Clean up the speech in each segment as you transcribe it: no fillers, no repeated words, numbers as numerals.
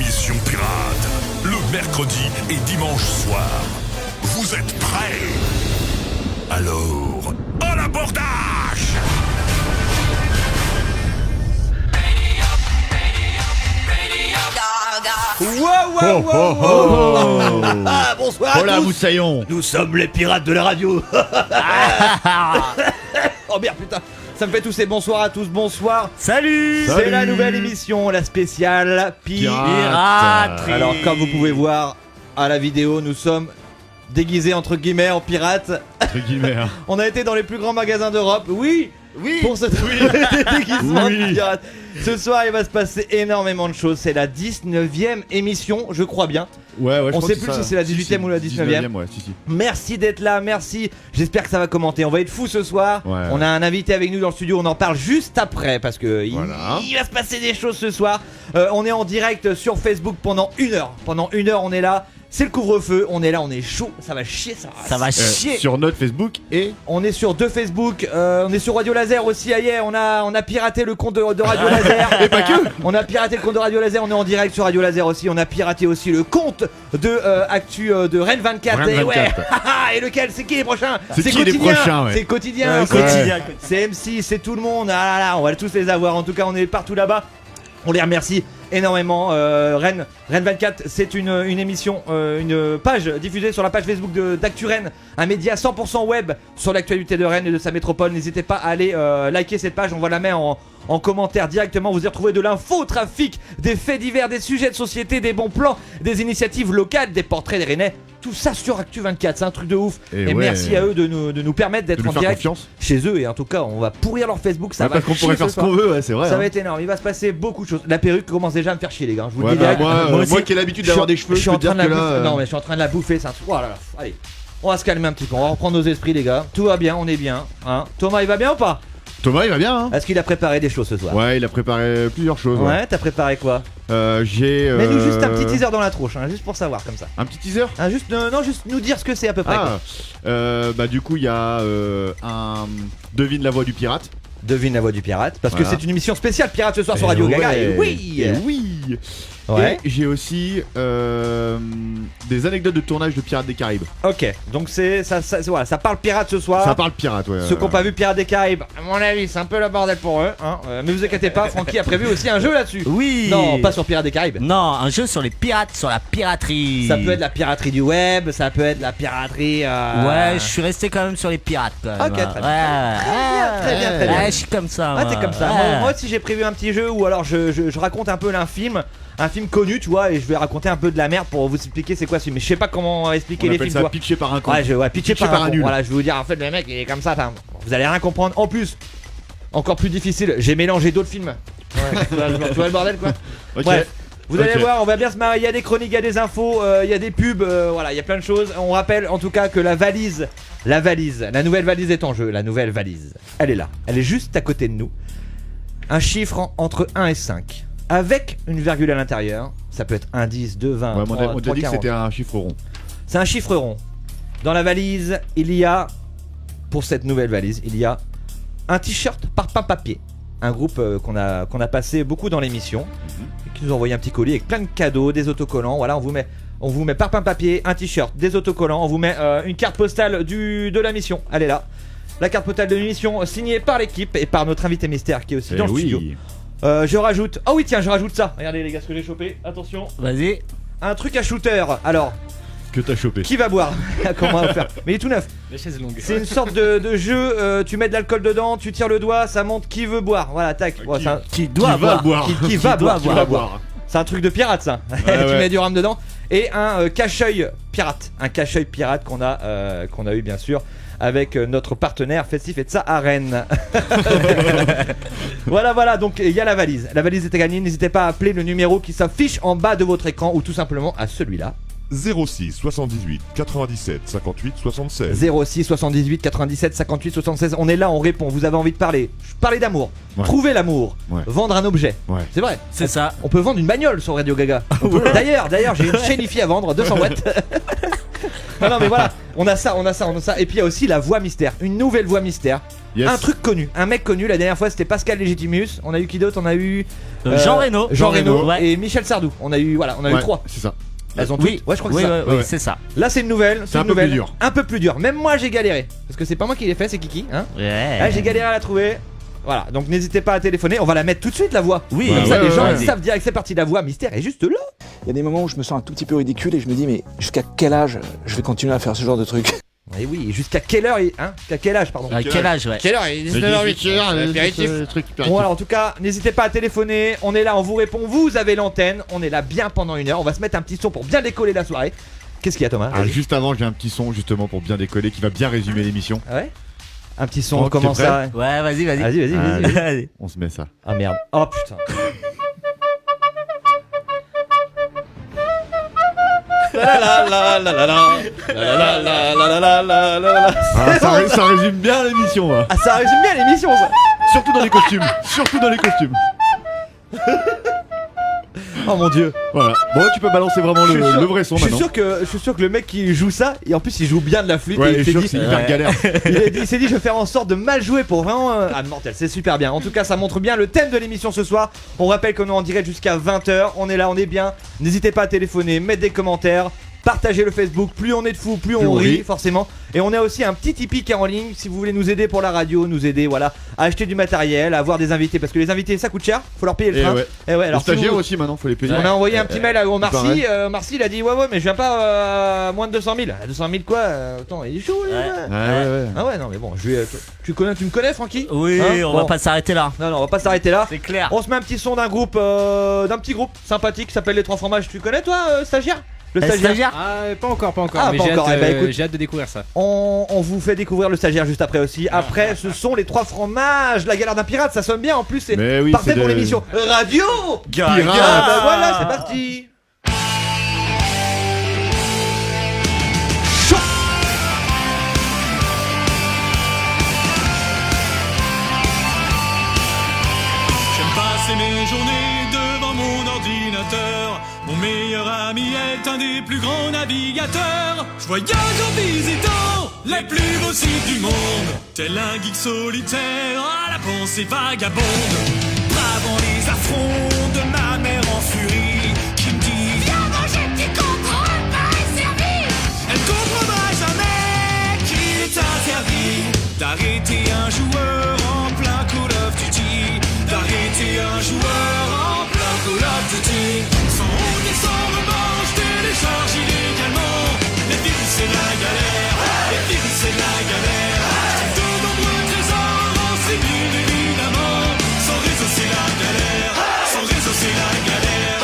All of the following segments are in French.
émission pirate, le mercredi et dimanche soir. Vous êtes prêts? Alors, à l'abordage! Ah, bonsoir à tous. Moussaillon. Nous sommes les pirates de la radio. Oh merde, putain, ça me fait tousser. Bonsoir à tous, bonsoir. Salut. C'est la nouvelle émission, la spéciale Piraterie. Alors, comme vous pouvez voir à la vidéo, nous sommes déguisés entre guillemets en pirates. Entre guillemets. On a été dans les plus grands magasins d'Europe. Oui. Pour ce déguisement de pirates. Ce soir, il va se passer énormément de choses. C'est la 19e émission, je crois bien. Ouais, On sait plus si c'est la 18e ou la 19e. Ouais, si. Merci d'être là, merci. J'espère que ça va commenter. On va être fou ce soir. Ouais. On a un invité avec nous dans le studio. On en parle juste après parce que Voilà. il va se passer des choses ce soir. On est en direct sur Facebook pendant 1 heure. Pendant 1 heure, on est là. C'est le couvre-feu. On est là, on est chaud. Ça va chier, ça va chier. Sur notre Facebook et On est sur 2 Facebook. On est sur Radio Laser aussi. Aïe, on a piraté le compte de Radio Laser. Et pas que. On a piraté le compte de Radio Laser, on est en direct sur Radio Laser aussi. On a piraté aussi le compte de Actu de Rennes 24. Rennes Et ouais. 24. Et lequel? C'est qui les prochains? C'est qui les Quotidien. prochains, ouais. C'est Quotidien. C'est M6, c'est tout le monde. Ah là là, on va tous les avoir. En tout cas, on est partout là-bas. On les remercie énormément. Rennes 24, c'est une émission, une page diffusée sur la page Facebook d'Actu Rennes, un média 100% web sur l'actualité de Rennes et de sa métropole. N'hésitez pas à aller liker cette page, on va la mettre en commentaire directement. Vous y retrouvez de l'info, trafic, des faits divers, des sujets de société, des bons plans, des initiatives locales, des portraits des Rennais. Tout ça sur Actu 24, c'est un truc de ouf. Et ouais. merci à eux de nous permettre d'être de nous en faire direct confiance. chez eux. Et en tout cas, on va pourrir leur Facebook. Ça va parce qu'on chier pourrait faire ce soir. qu'on veut, ouais, c'est vrai. Ça va être énorme, il va se passer beaucoup de choses. La perruque commence déjà à me faire chier, les gars. Je vous le Ouais, dis bah, direct. moi qui ai l'habitude d'avoir des cheveux, je suis en peux train de dire la que bouffer. là, Non, mais je suis en train de la bouffer. C'est un truc. Oh là là. Allez, on va se calmer un petit peu. On va reprendre nos esprits, les gars. Tout va bien, on est bien. Hein. Thomas, il va bien ou pas? Thomas, il va bien, hein. Est-ce qu'il a préparé des choses ce soir? Ouais, il a préparé plusieurs choses. Ouais, t'as préparé quoi? J'ai. Mets-nous juste un petit teaser dans la tronche, hein, juste pour savoir comme ça. Un petit teaser. Juste, non, juste nous dire ce que c'est à peu près. quoi. Bah du coup il y a un devine la voix du pirate. Devine la voix du pirate, parce Voilà. que c'est une émission spéciale pirate ce soir sur Radio Gaga. Et oui. Et oui. Ouais. Et j'ai aussi des anecdotes de tournage de Pirates des Caraïbes. Ok, donc voilà, ça parle pirate ce soir. Ça parle pirate, ouais. Ceux qui n'ont pas vu Pirates des Caraïbes, à mon avis, c'est un peu le bordel pour eux. Hein. Mais vous inquiétez pas, Francky a prévu aussi un jeu là-dessus. Oui. Non, pas sur Pirates des Caraïbes. Non, un jeu sur les pirates, sur la piraterie. Ça peut être la piraterie du web, ça peut être la piraterie. Ouais, je suis resté quand même sur les pirates. Quand même. Ok, très bien. Ouais. Très bien. Ouais, je suis comme ça. Ah, t'es comme ça. Moi aussi, j'ai prévu un petit jeu où alors je raconte un peu un film connu, tu vois, et je vais raconter un peu de la merde pour vous expliquer c'est quoi ce film. Mais je sais pas comment expliquer On les appelle films, ça tu vois. pitché par un con. Ouais, pitché par un con. nul. Voilà, je vais vous dire, en fait, le mec, il est comme ça. Vous allez rien comprendre. En plus, encore plus difficile, j'ai mélangé d'autres films. Ouais, tu vois le bordel, quoi. Ok. Bref. Vous allez Ok. voir, on va bien se marrer. Il y a des chroniques, il y a des infos, il y a des pubs, voilà, il y a plein de choses. On rappelle en tout cas que la nouvelle valise est en jeu. La nouvelle valise, elle est là. Elle est juste à côté de nous. Un chiffre entre 1 et 5. Avec une virgule à l'intérieur. Ça peut être 1, 10, 2, 20, Ouais, 3, on t'a dit que 40. c'était un chiffre rond. C'est un chiffre rond. Dans la valise, il y a, pour cette nouvelle valise, il y a un t-shirt par pain papier. Un groupe qu'on a passé beaucoup dans l'émission, qui nous a envoyé un petit colis avec plein de cadeaux, des autocollants. Voilà, on vous met par pain papier, un t-shirt, des autocollants. On vous met une carte postale de la mission. Elle est là. La carte postale de l'émission signée par l'équipe et par notre invité mystère qui est aussi dans le studio. Je rajoute. Oh oui, tiens, je rajoute ça. Regardez les gars ce que j'ai chopé. Attention. Vas-y. Un truc à shooter. Alors, Que t'as chopé. qui va boire? Comment on va faire? Mais il est tout neuf. Les chaises longues. C'est une sorte de jeu. Tu mets de l'alcool dedans, tu tires le doigt, ça montre qui veut boire. Voilà, tac. Ouais, c'est un- Qui doit va boire. boire. qui va boire, Qui va boire. C'est un truc de pirate ça. Tu ouais. mets du rhum dedans. Et un cache-œil pirate. Un cache-œil pirate qu'on a eu bien sûr avec notre partenaire Festif et de ça à Rennes. Voilà, donc il y a la valise. La valise est à gagner. N'hésitez pas à appeler le numéro qui s'affiche en bas de votre écran ou tout simplement à celui-là. 06 78 97 58 76. 06 78 97 58 76. On est là, on répond. Vous avez envie de parler d'amour, Ouais. trouver l'amour, Ouais. vendre un objet. Ouais. C'est vrai. C'est ça. On peut vendre une bagnole sur Radio Gaga. D'ailleurs, j'ai une Chenifi à vendre, 200 watts. Non mais voilà, on a ça. Et puis il y a aussi la voix mystère, une nouvelle voix mystère. Yes. un truc connu, un mec connu. La dernière fois c'était Pascal Légitimus. On a eu qui d'autre? On a eu Jean Reno. Jean Reno Ouais. et Michel Sardou. On a eu eu 3. C'est ça. Elles ont Oui, toutes. Ouais, je crois que oui, c'est ça. oui, Ouais. c'est ça. Là c'est une nouvelle. C'est un une peu nouvelle. plus dur. Un peu plus dur. Même moi j'ai galéré parce que c'est pas moi qui l'ai fait, c'est Kiki. Hein. Ouais. Ah, j'ai galéré à la trouver. Voilà, donc n'hésitez pas à téléphoner. On va la mettre tout de suite la voix. Oui, Comme ça ouais, les gens ouais, ils vas-y. savent direct. C'est parti, la voix mystère est juste là. Il y a des moments où je me sens un tout petit peu ridicule et je me dis mais jusqu'à quel âge je vais continuer à faire ce genre de truc? Et oui, et jusqu'à quelle heure jusqu'à quel âge pardon. À quel âge, ouais. Quelle heure? Il est 19h08. Bon alors en tout cas, n'hésitez pas à téléphoner, on est là, on vous répond, vous avez l'antenne, on est là bien pendant 1 heure, on va se mettre un petit son pour bien décoller la soirée. Qu'est-ce qu'il y a Thomas? Ah, Vas-y. juste avant, j'ai un petit son justement pour bien décoller qui va bien résumer l'émission. Ah ouais. Un petit son, Bon, comment t'es ça? Ouais, vas-y, vas-y. Vas-y. Allez. On se met ça. Ah merde. Oh putain. Ah, ça résume bien l'émission là. Ah ça résume bien l'émission ça. Surtout dans les costumes. Surtout dans les costumes. Oh mon dieu. Voilà. Bon, tu peux balancer vraiment Je suis sûr- le vrai son Je suis maintenant. sûr que le mec qui joue ça, et en plus il joue bien de la flûte, Ouais, et et il je s'est suis sûr que dit, c'est hyper galère. il s'est dit je vais faire en sorte de mal jouer pour vraiment mortel, c'est super bien. En tout cas ça montre bien le thème de l'émission ce soir. On rappelle qu'on est en direct jusqu'à 20h, on est là, on est bien. N'hésitez pas à téléphoner, mettre des commentaires, partagez le Facebook, plus on est de fous, plus on rit forcément. Et on a aussi un petit Tipeee qui est en ligne si vous voulez nous aider pour la radio, nous aider voilà à acheter du matériel, à avoir des invités parce que les invités ça coûte cher, faut leur payer le Et train. ouais. Et ouais, Les alors si stagiaires vous- aussi maintenant, faut les payer. on a envoyé un petit mail à Omar pareil. Sy. Omar Sy il a dit ouais mais je viens pas à moins de 200 000. 200 000 quoi attends il est chaud lui, Ouais. ouais. Ouais. Ah ouais non mais bon je vais tu me connais Francky? Oui, Hein on va Bon. pas s'arrêter là. Non on va pas s'arrêter là. C'est clair. On se met un petit son d'un petit groupe sympathique qui s'appelle Les Trois Fromages. Tu connais toi stagiaire? Le stagiaire. Ah, pas encore, Ah, mais pas encore, eh ben, écoute. j'ai hâte de découvrir ça. On vous fait découvrir le stagiaire juste après aussi. Après ce sont Les Trois Fromages, la galère d'un pirate, ça sonne bien en plus c'est Mais oui, parfait c'est pour de- l'émission Radio. Pirate. Ah bah voilà c'est parti. J'aime passer mes journées devant mon ordinateur. Mon meilleur ami est un des plus grands navigateurs. Je voyage en visitant les plus beaux sites du monde. Tel un geek solitaire à la pensée vagabonde. Bravant les affronts de ma mère en furie, qui me dit viens manger, tu comprends, pas servi. Elle comprendra jamais qu'il est interdit d'arrêter un joueur en plein Call of Duty. D'arrêter un joueur en plein Call of Duty. Sans honte et sans revanche, télécharge illégalement. Les virus c'est la galère, les virus c'est la galère. De nombreux trésors en civil évidemment. Sans réseau c'est la galère, sans réseau c'est la galère.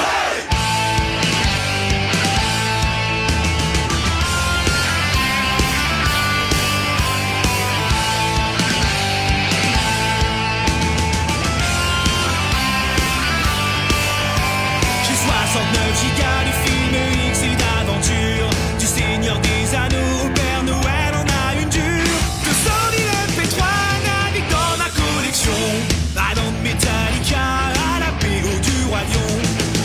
J'ai 69 gigas de films X et d'aventures. Du Seigneur des Anneaux au Père Noël en a une dure. 200 000 MP3 naviguent dans ma collection. Allant de Metallica à la BO du Roi Lion.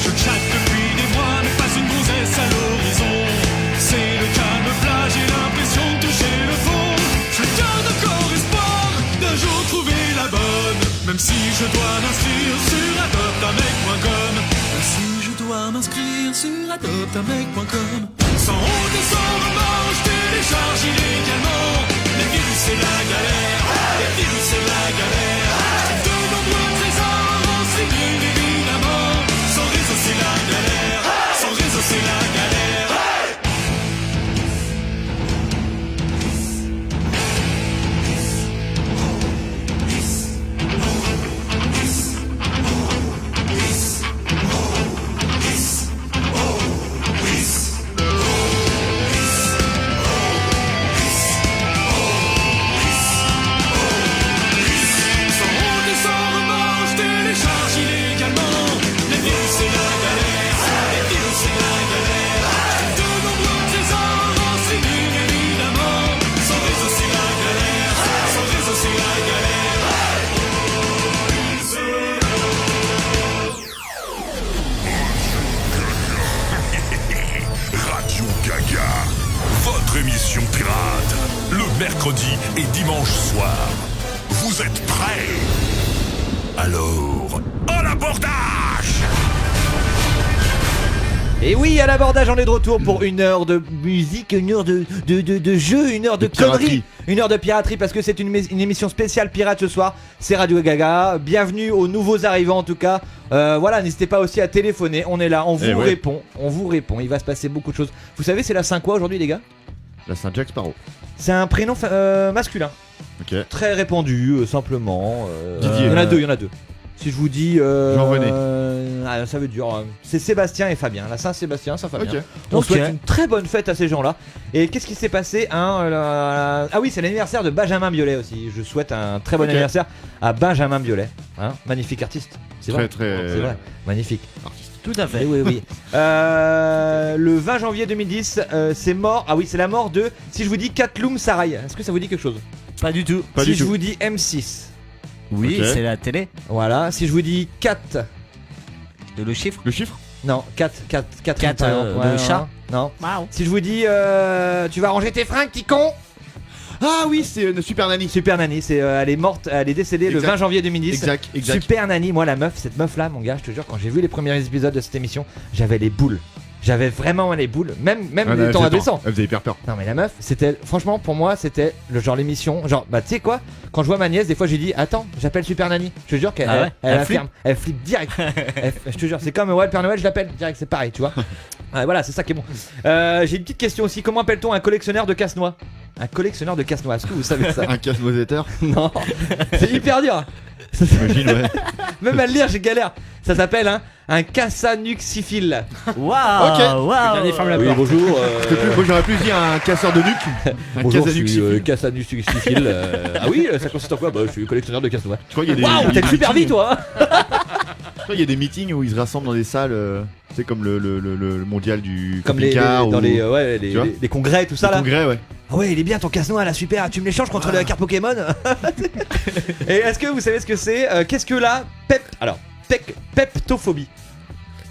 Je chatte depuis des mois mais pas une gonzesse à l'horizon. C'est le calme plat, j'ai l'impression de toucher le fond. Je garde encore espoir d'un jour trouver la bonne. Même si je dois m'inscrire sur adoptamec.com. Même si je dois m'inscrire sur adoptamec.com. Sans honte et sans revanche, télécharge illégalement. Les virus c'est la galère, les virus c'est la galère. De nombreux trésors en civil évidemment. Sans réseau c'est la galère, sans réseau c'est la galère. êtes prêts? Alors, à l'abordage! Et oui, à l'abordage, on est de retour pour une heure de musique, une heure de jeu, une heure de conneries, une heure de piraterie, parce que c'est une émission spéciale pirate ce soir. C'est Radio Gaga. Bienvenue aux nouveaux arrivants en tout cas. Voilà, n'hésitez pas aussi à téléphoner. On est là, on vous répond. On vous répond. Il va se passer beaucoup de choses. Vous savez, c'est la Saint quoi aujourd'hui, les gars? La Saint-Jack Sparrow. C'est un prénom masculin. Ok. Très répandu, simplement. Didier. Il y en a deux. Si je vous dis. Jean-René. Ça veut dire. C'est Sébastien et Fabien. La Saint-Sébastien, Saint-Fabien. Ok. On souhaite une très bonne fête à ces gens-là. Et qu'est-ce qui s'est passé Ah oui, c'est l'anniversaire de Benjamin Biolay aussi. Je souhaite un très bon anniversaire à Benjamin Biolay. Magnifique artiste. C'est vrai. C'est vrai. Magnifique. Artiste. Tout à fait. Oui. Le 20 janvier 2010, c'est mort. Ah oui, c'est la mort de. Si je vous dis Katloum Sarai, est-ce que ça vous dit quelque chose? Pas du tout. Si je vous dis M6. Oui, Ok. c'est la télé. Voilà. Si je vous dis 4. De le chiffre. Le chiffre? Non, 4 Quatre, le chat. Non. Wow. Si je vous dis tu vas ranger tes fringues, petit con. Ah oui, c'est une Super Nanny. Super Nanny, elle est morte, elle est décédée le Exact. 20 janvier 2010. Exact. Super Nanny, moi cette meuf là, mon gars, je te jure, quand j'ai vu les premiers épisodes de cette émission, j'avais les boules. J'avais vraiment les boules, même les temps adolescents. Elle faisait hyper peur. Non mais la meuf, c'était, franchement pour moi c'était le genre l'émission, genre bah tu sais quoi, quand je vois ma nièce des fois j'ai dit attends, j'appelle Super Nanny, je te jure qu'elle elle flippe. affirme, elle flippe direct. Je te jure, c'est comme ouais le Père Noël, je l'appelle direct, c'est pareil, tu vois. Voilà, c'est ça qui est bon. J'ai une petite question aussi, comment appelle-t-on un collectionneur de casse-noix? Un collectionneur de casse-noix, est-ce que vous savez ça? Un casse-noisetteur. Non, c'est hyper dur. J'imagine, ouais. Même à le lire, j'ai galère. Ça s'appelle un cassanuxiphile. Waouh. Waouh. Oui, bonjour. Moi j'aurais plus dit un casseur de nuque. Un Bonjour, je suis casanuxifile. cassanuxiphile. Ah oui, ça consiste en quoi? Bah, je suis collectionneur de casse-noix. Je crois qu'il y a des. Waouh, il y a t'es des super vite, meetings. toi. Je crois qu'il y a des meetings où ils se rassemblent dans des salles, tu sais, comme le mondial du Comme les camping-car dans ou les tu vois les congrès, tout ça le là. congrès, ouais. Ah ouais, il est bien ton casse-noix là, super. Tu me l'échanges contre la carte Pokémon. Et est-ce que vous savez ce que c'est? Qu'est-ce que la peptophobie?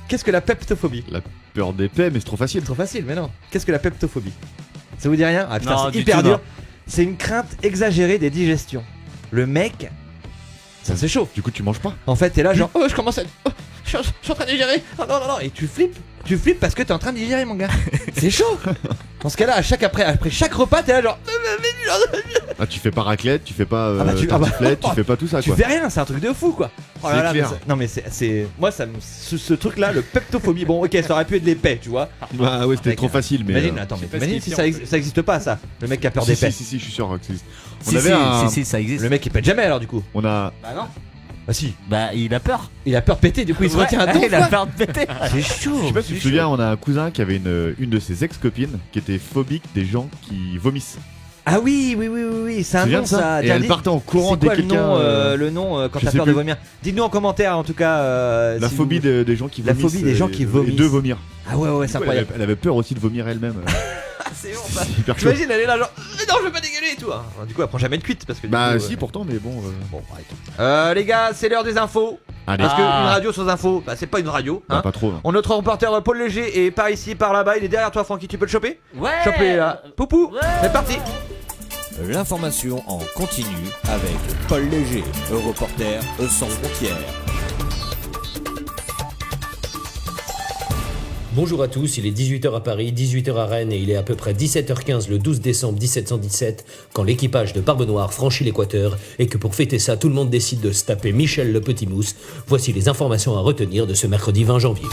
Qu'est-ce que la peptophobie? La peur des paix, mais c'est trop facile. C'est trop facile, mais non. Qu'est-ce que la peptophobie? Ça vous dit rien? Ah putain, Non, c'est du hyper tout, dur. non. C'est une crainte exagérée des digestions. Le mec, ça c'est chaud. Du coup, tu manges pas. En fait, t'es là genre, oh, je commence à. Oh, je suis en train de digérer. Oh non, non, non. Et tu flippes. Tu flippes parce que t'es en train de digérer, mon gars. C'est chaud. Dans ce cas-là, après chaque repas, t'es là genre. Ah, tu fais pas raclette, tu fais pas Ah bah, tartiflette, tu fais pas tout ça, Tu quoi. fais rien, c'est un truc de fou quoi. Oh là C'est là, clair. mais non mais c'est. Moi, ce truc là, le peptophobie. Bon, ok, ça aurait pu être l'épée, tu vois. Bah ouais, c'était Mec, trop facile, mais. Imagine, attends, mais pas imagine ce si qu'il ça, fait, en fait. ça existe pas ça. Le mec qui a peur des pets. Si, je suis sûr que ça existe. On Si, avait un. si, ça existe. Le mec il pète jamais alors du coup. On a. Bah non. Bah si. Bah, il a peur. Il a peur de péter, du coup il se Ouais, retient à dos. il a peur de péter. C'est chaud. Je sais pas si tu te souviens, on a un cousin qui avait une de ses ex-copines qui était phobique des gens qui vomissent. Ah oui, c'est un Tu te souviens nom de ça ça. Et elle partait en courant C'est quoi dès le quelqu'un. nom, quand je t'as sais peur de plus. vomir? Dites-nous en commentaire en tout cas. La si phobie vous- des gens qui La vomissent. phobie des gens qui vomissent. Et de vomir. Ah ouais, c'est Du coup, incroyable. Elle avait peur aussi de vomir elle-même. C'est bon ça. C'est hyper chaud. T'imagines, elle est là genre, non, je veux pas dégueuler et tout. hein. Du coup, elle prend jamais de cuite parce que. du Bah coup, si, pourtant, mais bon. Bon, arrête. Les gars, c'est l'heure des infos. Allez, Parce Ah. qu'une radio sans infos, bah c'est pas une radio. bah, Hein. pas trop. On notre reporter Paul Léger est par ici, par là-bas. Il est derrière toi, Francky. Tu peux le choper? Ouais. Choper là. Poupou. C'est parti. L'information en continu avec Paul Léger, reporter sans frontières. Bonjour à tous, il est 18h à Paris, 18h à Rennes et il est à peu près 17h15 le 12 décembre 1717 quand l'équipage de Barbe Noire franchit l'équateur et que pour fêter ça, tout le monde décide de se taper Michel le Petit Mousse. Voici les informations à retenir de ce mercredi 20 janvier.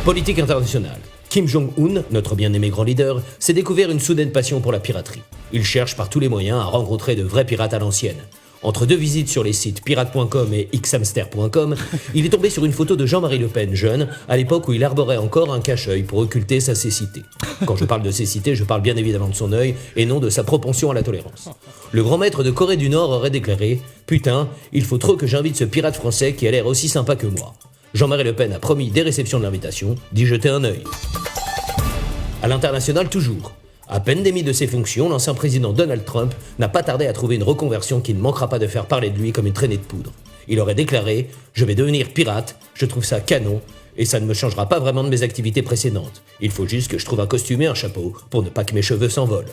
Politique internationale. Kim Jong-un, notre bien-aimé grand leader, s'est découvert une soudaine passion pour la piraterie. Il cherche par tous les moyens à rencontrer de vrais pirates à l'ancienne. Entre deux visites sur les sites pirate.com et xhamster.com, il est tombé sur une photo de Jean-Marie Le Pen, jeune, à l'époque où il arborait encore un cache-œil pour occulter sa cécité. Quand je parle de cécité, je parle bien évidemment de son œil et non de sa propension à la tolérance. Le grand maître de Corée du Nord aurait déclaré « Putain, il faut trop que j'invite ce pirate français qui a l'air aussi sympa que moi ». Jean-Marie Le Pen a promis dès réception de l'invitation d'y jeter un œil. À l'international toujours. À peine démis de ses fonctions, l'ancien président Donald Trump n'a pas tardé à trouver une reconversion qui ne manquera pas de faire parler de lui comme une traînée de poudre. Il aurait déclaré « Je vais devenir pirate, je trouve ça canon, et ça ne me changera pas vraiment de mes activités précédentes. Il faut juste que je trouve un costume et un chapeau pour ne pas que mes cheveux s'envolent. »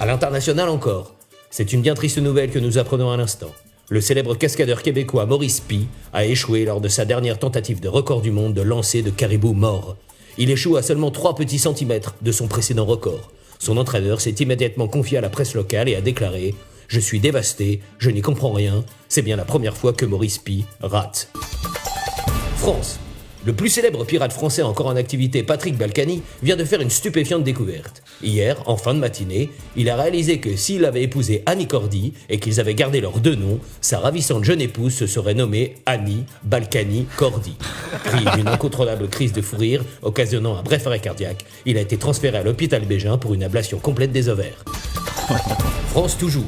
À l'international encore. C'est une bien triste nouvelle que nous apprenons à l'instant. Le célèbre cascadeur québécois Maurice Pi a échoué lors de sa dernière tentative de record du monde de lancer de caribou mort. Il échoue à seulement 3 petits centimètres de son précédent record. Son entraîneur s'est immédiatement confié à la presse locale et a déclaré « Je suis dévasté, je n'y comprends rien, c'est bien la première fois que Maurice Pi rate. » France. Le plus célèbre pirate français encore en activité, Patrick Balkany, vient de faire une stupéfiante découverte. Hier, en fin de matinée, il a réalisé que s'il avait épousé Annie Cordy et qu'ils avaient gardé leurs 2 noms, sa ravissante jeune épouse se serait nommée Annie Balkany Cordy. Pris d'une incontrôlable crise de fou rire, occasionnant un bref arrêt cardiaque, il a été transféré à l'hôpital Bégin pour une ablation complète des ovaires. France toujours.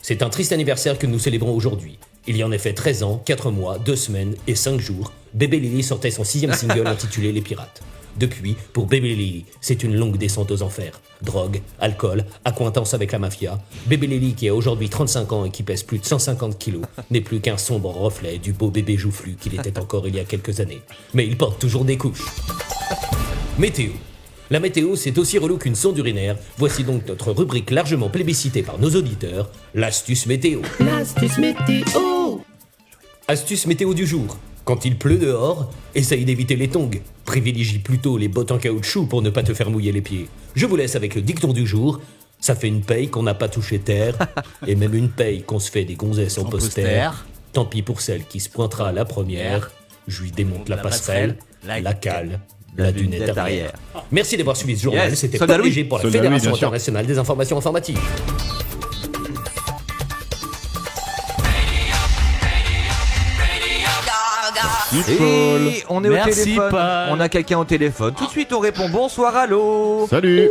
C'est un triste anniversaire que nous célébrons aujourd'hui. Il y a en effet 13 ans, 4 mois, 2 semaines et 5 jours, Bébé Lily sortait son 6e single intitulé Les Pirates. Depuis, pour Bébé Lily, c'est une longue descente aux enfers. Drogue, alcool, accointance avec la mafia. Bébé Lily, qui a aujourd'hui 35 ans et qui pèse plus de 150 kilos, n'est plus qu'un sombre reflet du beau bébé joufflu qu'il était encore il y a quelques années. Mais il porte toujours des couches. Météo. La météo, c'est aussi relou qu'une sonde urinaire. Voici donc notre rubrique largement plébiscitée par nos auditeurs, l'astuce météo. L'astuce météo. Astuce météo du jour. Quand il pleut dehors, essaye d'éviter les tongs. Privilégie plutôt les bottes en caoutchouc pour ne pas te faire mouiller les pieds. Je vous laisse avec le dicton du jour. Ça fait une paye qu'on n'a pas touché terre, et même une paye qu'on se fait des gonzesses en poster. Tant pis pour celle qui se pointera à la première. Je lui démonte la passerelle, la cale, la dunette arrière. Merci d'avoir suivi ce journal. C'était Paul Léger pour la Fédération internationale des informations informatiques. Et on est au Merci, téléphone, Paul. on a quelqu'un au téléphone. Tout de suite on répond bonsoir, allô. Salut.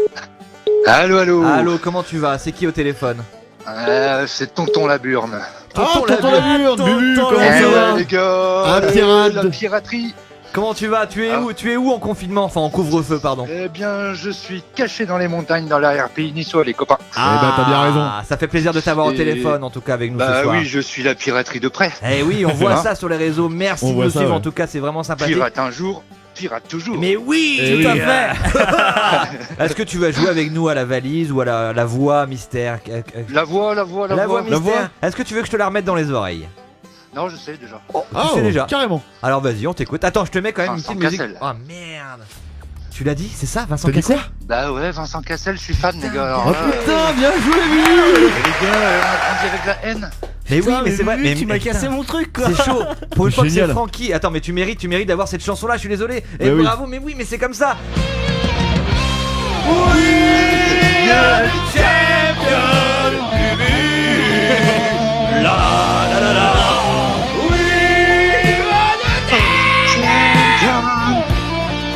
Allô, allô. Allô, comment tu vas? C'est qui au téléphone? C'est Tonton Laburne. Tonton Laburne, Bubu, comment ça va les gars, Un pirate. la piraterie. Comment tu vas? Tu es où en confinement? Enfin en couvre-feu, pardon. Eh bien, je suis caché dans les montagnes dans l'arrière-pays niçois, les copains. Eh ben, t'as bien raison. Ça fait plaisir de t'avoir au Et- téléphone en tout cas avec nous ce Bah soir. oui, je suis la piraterie de près. Eh oui, on voit Hein ça sur les réseaux. Merci On de voit nous ça, suivre ouais. en tout cas, c'est vraiment sympathique. Pirate un jour, pirate toujours. Mais oui, Eh tout à oui. fait. Est-ce que tu vas jouer avec nous à la valise ou à la voix mystère? La voix, la voix, la voix. mystère. Est-ce que tu veux que je te la remette dans les oreilles? Non, je sais déjà. Oh, Ah, tu sais déjà. carrément. Alors vas-y, on t'écoute. Attends, je te mets quand même une Vincent petite musique. Cassel. Oh merde. Tu l'as dit, c'est ça, Vincent T'as dit Cassel? quoi Bah ouais, Vincent Cassel, je suis fan, les gars. Alors Oh là, putain, bien joué, Bubu. les gars, on a grandi avec la haine. Mais oui, mais c'est vrai. Mais tu m'as cassé mon truc quoi. C'est chaud. Pour une fois que c'est Génial. Francky. Attends, mais tu mérites d'avoir cette chanson-là. Je suis désolé. Et Mais oui. bravo. Mais oui, mais c'est comme ça.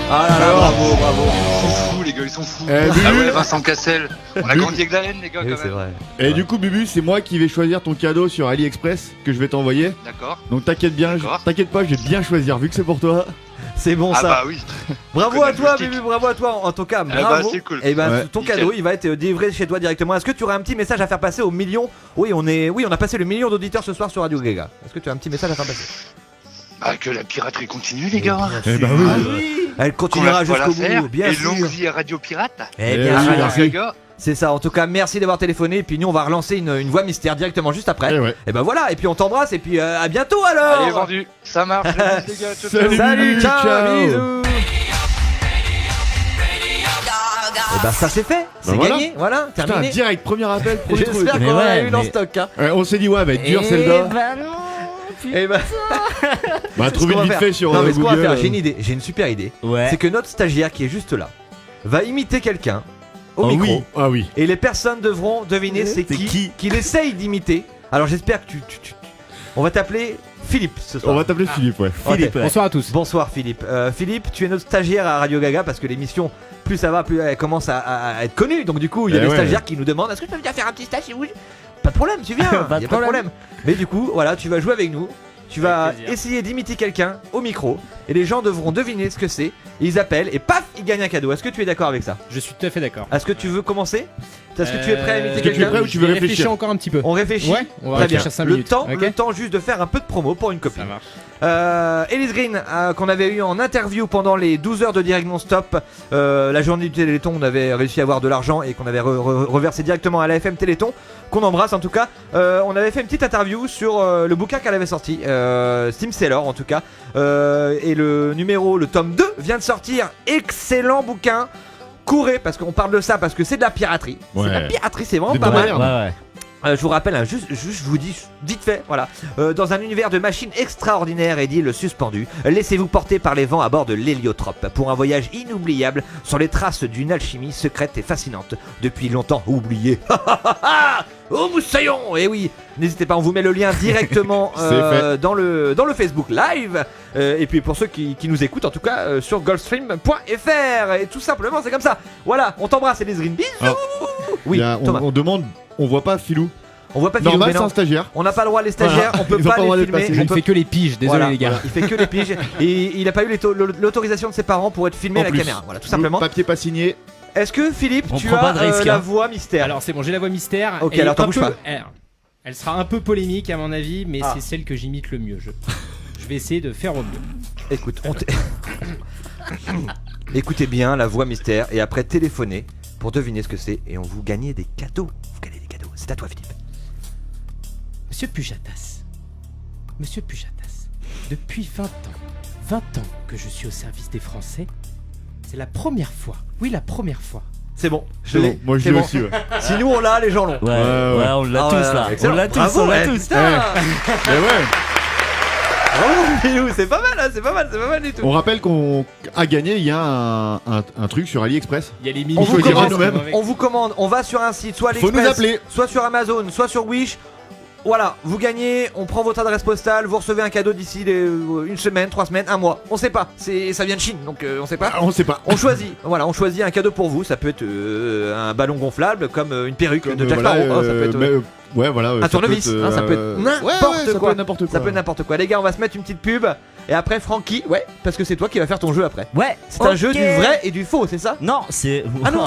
Ah là là, bravo, bravo. Ils sont fous, les gars, ils sont fous. Eh, Ah Bubu. ouais, Vincent Cassel. On a grandi avec la haine, les gars, Oui, quand c'est même. vrai. Et du coup, Bubu, c'est moi qui vais choisir ton cadeau sur AliExpress que je vais t'envoyer. D'accord. Donc t'inquiète bien, D'accord. t'inquiète pas, je vais bien choisir vu que c'est pour toi. C'est bon Ah ça. bah oui. Bravo connais à le toi, joystick. Bibi, bravo à toi. En tout cas, bah, bravo. c'est cool. Et ben Ouais. ton Nickel. cadeau, il va être délivré chez toi directement. Est-ce que tu aurais un petit message à faire passer aux millions? Oui, on a passé le million d'auditeurs ce soir sur Radio Gaga. Est-ce que tu as un petit message à faire passer? Bah que la piraterie continue, les gars. Eh bah oui. Elle Qu'on continuera lâche pas jusqu'au l'affaire. bout, bien Et sûr. longue vie à Radio Pirate. Eh Eh bien oui, sûr, merci. Les gars. c'est ça. En tout cas, merci d'avoir téléphoné. Et puis nous, on va relancer une voix mystère directement juste après. Eh ouais. Et ben voilà. Et puis on t'embrasse. Et puis à bientôt alors. Allez, vendu. Ça marche. Les gars, ciao, ciao. Salut. Salut, ciao, Ciao. bisous. Et bah ça c'est fait, c'est voilà. gagné, voilà, Putain, terminé. direct, premier appel, premier truc. J'espère Mais qu'on en a ouais, une en mais- stock. Hein. On s'est dit, ouais, va être dur Eh Zelda. ben non. Et bah, Bah, ce trouver qu'on va vite faire. fait sur Non mais ce qu'on va Google. faire, j'ai une idée, j'ai une super idée. Ouais. C'est que notre stagiaire qui est juste là va imiter quelqu'un au Ah micro oui, ah oui. et les personnes devront deviner c'est qui qu'il essaye d'imiter. Alors j'espère que on va t'appeler Philippe ce soir. On va t'appeler Philippe, ouais. Philippe, ouais. Bonsoir à tous. Bonsoir Philippe. Philippe, tu es notre stagiaire à Radio Gaga parce que l'émission, plus ça va, plus elle commence à être connue. Donc du coup, il y a Eh des ouais. stagiaires qui nous demandent est-ce que je peux venir faire un petit stage chez vous? Pas de problème, tu viens, Pas y de a pas de problème. problème. Mais du coup, voilà, tu vas jouer avec nous. Tu vas Avec plaisir. essayer d'imiter quelqu'un au micro et les gens devront deviner ce que c'est. Ils appellent et paf, ils gagnent un cadeau. Est-ce que tu es d'accord avec ça? Je suis tout à fait d'accord. Est-ce que tu veux commencer? Est-ce que tu es prêt à imiter Est-ce que tu es quelqu'un? prêt ou tu veux Je vais réfléchir encore un petit peu. On réfléchit. Ouais, on va Très bien. réfléchir 5 Le minutes. temps, ok le temps juste de faire un peu de promo pour une copine. Ça marche. Ellis Green, qu'on avait eu en interview pendant les 12 heures de direct non-stop. La journée du Téléthon, on avait réussi à avoir de l'argent et qu'on avait reversé directement à la FM Téléthon. qu'on embrasse en tout cas. On avait fait une petite interview sur le bouquin qu'elle avait sorti, Steam Seller en tout cas. Et le tome 2 vient de sortir. Excellent bouquin. Courez, parce qu'on parle de ça, parce que c'est de la piraterie. Ouais. C'est de la piraterie, c'est vraiment Des pas mal. modernes. Ouais, ouais. Je vous rappelle, juste je vous dis vite fait, voilà. Dans un univers de machines extraordinaires et d'îles suspendues, laissez-vous porter par les vents à bord de l'héliotrope pour un voyage inoubliable sur les traces d'une alchimie secrète et fascinante, depuis longtemps oubliée. Oh moussaillon! Et oui, n'hésitez pas, on vous met le lien directement dans le Facebook Live. Et puis pour ceux qui nous écoutent, en tout cas, sur goldstream.fr. Et tout simplement, c'est comme ça. Voilà, on t'embrasse et les bisous. Alors, Oui, Thomas. on demande, on voit pas Filou. On voit pas Philou, Normal, mais c'est non. un stagiaire. On n'a pas le droit, les stagiaires, Voilà. on peut Ils ont pas pas le droit les d'être passés. filmer. Je ne fais que les piges, désolé Voilà, les gars. Il fait que les piges et il a pas eu l'autorisation de ses parents pour être filmé En à la plus. caméra. Voilà, tout simplement. Papier pas signé. Est-ce que Philippe, On tu prend as pas de risque, la hein. voix mystère? Alors c'est bon, j'ai la voix mystère. Ok, Elle alors est t'en un bouge peu- pas. Elle sera un peu polémique à mon avis, mais Ah. c'est celle que j'imite le mieux. Je vais essayer de faire au mieux. Écoute, écoutez bien la voix mystère et après téléphonez pour deviner ce que c'est et on vous gagnez des cadeaux. Vous gagnez des cadeaux. C'est à toi, Philippe. Monsieur Pujatas, depuis 20 ans que je suis au service des Français, c'est la première fois, C'est bon, je C'est l'ai. bon, moi je C'est l'ai bon. aussi. Ouais. Si nous on l'a, les gens l'ont. Ouais, on l'a Ah, tous ouais, là. excellent. On l'a tous, Bravo, on l'a eh, tous. putain. Mais ouais. Bravo, Philou, c'est pas mal, hein, c'est pas mal du tout. On rappelle qu'on a gagné, il y a un truc sur AliExpress. Il y a les On mini vous, choisira commande, nous-mêmes. on vous commande, on va sur un site, soit Faut nous AliExpress, appeler. soit sur Amazon, soit sur Wish. Voilà, vous gagnez, on prend votre adresse postale, vous recevez un cadeau d'ici une semaine, 3 semaines, un mois. On sait pas, ça vient de Chine, donc on sait pas. Ah, on sait pas. On choisit, voilà, on choisit un cadeau pour vous. Ça peut être un ballon gonflable, comme une perruque Comme, de Jack voilà, Sparrow. Ça peut être ouais, voilà. un ça tournevis, peut être, hein, ça peut être n'importe ouais, ça quoi. peut être n'importe quoi. Ça peut être n'importe quoi. Les gars, on va se mettre une petite pub. Et après, Francky, ouais, parce que c'est toi qui vas faire ton jeu après. Ouais. C'est un jeu du vrai et du faux, c'est ça? Non, c'est. Ah non.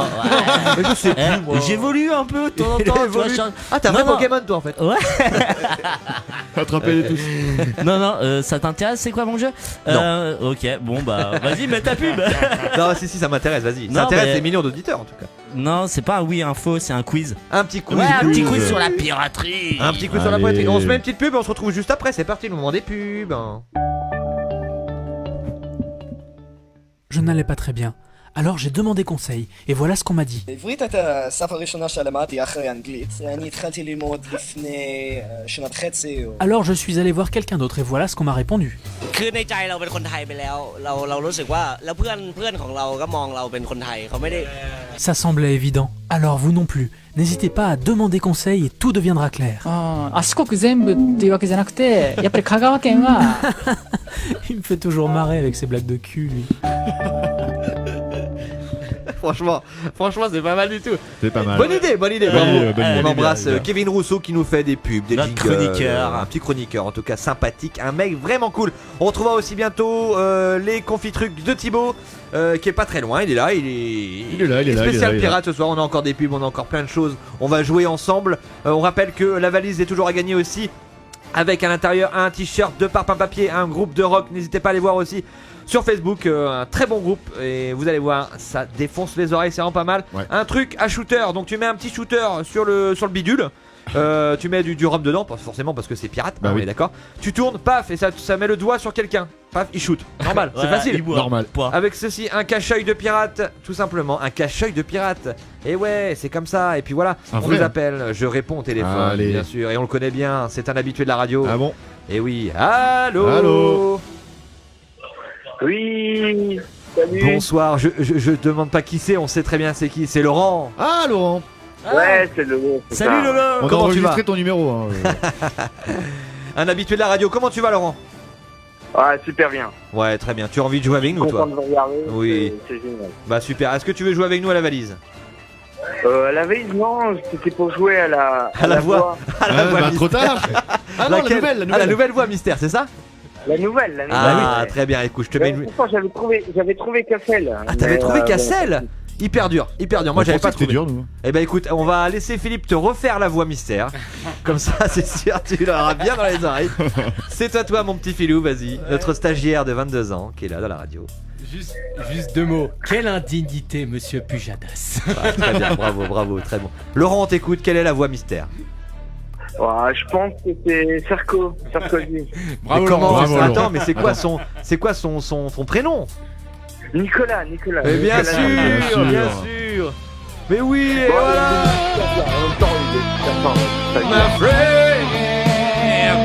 Mais je sais plus, moi. J'évolue un peu de temps en Il temps. tu vois, évolue. je- Ah, t'as un Non, vrai non. Pokémon, toi, en fait. Ouais. Attrapez-les tous. Non, ça t'intéresse? C'est quoi mon jeu? Ok, bon bah vas-y, mets ta pub. Non, si, ça m'intéresse, vas-y. Ça Non, intéresse mais- des millions d'auditeurs, en tout cas. Non, c'est pas un oui, un faux, c'est un quiz. Un petit quiz. Ouais, un petit quiz. quiz sur la piraterie. Un petit quiz sur la Allez. poitrine. On se met une petite pub et on se retrouve juste après. C'est parti, le moment des pubs. Je n'allais pas très bien. Alors j'ai demandé conseil, et voilà ce qu'on m'a dit. بغيت السفر ראשונה של למדתי אחרי אנגלית, אני התחלתי ללמוד לפני שנה וחצי. Alors je suis allé voir quelqu'un d'autre, et voilà ce qu'on m'a répondu. คือในใจเราเป็นคนไทยไปแล้วเรารู้สึกว่าแล้วเพื่อนของเราก็มองเราเป็นคนไทยเขาไม่ได้ Ça semblait évident. Alors vous non plus. N'hésitez pas à demander conseil et tout deviendra clair. 四国全部っていうわけじゃなくて、やっぱり香川県は Il me fait toujours marrer avec ses blagues de cul, lui. Franchement, c'est pas mal du tout. C'est pas mal. Bonne idée, Oui, bravo. bonne idée. On embrasse Bien, bien. Kevin Rousseau qui nous fait des pubs, des Notre jingles, chroniqueur. un petit chroniqueur en tout cas sympathique, un mec vraiment cool. On retrouvera aussi bientôt les confitrucs de Thibaut qui est pas très loin, il est là, il est là, il est là, spécial il est là, il est pirate ce soir, on a encore des pubs, on a encore plein de choses, on va jouer ensemble. On rappelle que la valise est toujours à gagner aussi avec à l'intérieur un t-shirt de Parpaing Papier, un groupe de rock, n'hésitez pas à aller voir aussi sur Facebook, un très bon groupe et vous allez voir, ça défonce les oreilles, c'est vraiment pas mal. Ouais. Un truc à shooter, donc tu mets un petit shooter sur le bidule. Tu mets du rhum dedans, forcément parce que c'est pirate, Bah on oui. est d'accord. Tu tournes, paf, et ça met le doigt sur quelqu'un. Paf, il shoot. Normal, c'est Ouais, facile. il boit. Normal. Point. Avec ceci, un cache-œil de pirate, tout simplement, un cache-œil de pirate. Et ouais, c'est comme ça. Et puis voilà, Un on vrai. nous appelle, je réponds au téléphone, Allez. bien sûr, et on le connaît bien, c'est un habitué de la radio. Ah bon? Et oui, allô. Allô. Oui, salut. Bonsoir, je demande pas qui c'est, on sait très bien c'est qui, c'est Laurent. Ah, Laurent. Ouais, c'est le. Salut Lolo. On a Comment tu vas enregistré ton numéro. Hein. Un habitué de la radio, comment tu vas Laurent? Ouais, super bien. Ouais, très bien, tu as envie de jouer avec nous Content toi? de vous regarder. Oui. C'est génial. Bah super, est-ce que tu veux jouer avec nous à la valise? La veille, non, c'était pour jouer à la. À la voix. À la voix Bah, trop mystère. tard. Ah non, la Laquelle nouvelle, la Ah, nouvelle. la nouvelle voix mystère, c'est ça? La nouvelle, la nouvelle. Ah, très bien, écoute, je te mets une. Pourtant, j'avais trouvé Cassel. Ah, t'avais trouvé Cassel? Hyper dur. Moi, j'avais pas trouvé. C'était dur, nous. Eh ben, écoute, on va laisser Philippe te refaire la voix mystère. Comme ça, c'est sûr, tu l'auras bien dans les oreilles. C'est à toi, mon petit Philou, vas-y. Notre stagiaire de 22 ans qui est là dans la radio. Juste 2 mots. Quelle indignité, monsieur Pujadas. Très bien, bravo, très bon. Laurent, on t'écoute, quelle est la voix mystère? Je pense que c'est Sarkozy. Bravo, mais comment Laurent. Attends, mais c'est quoi son prénom? Nicolas. Mais bien sûr. Mais oui, et voilà. En même temps, il est My friend.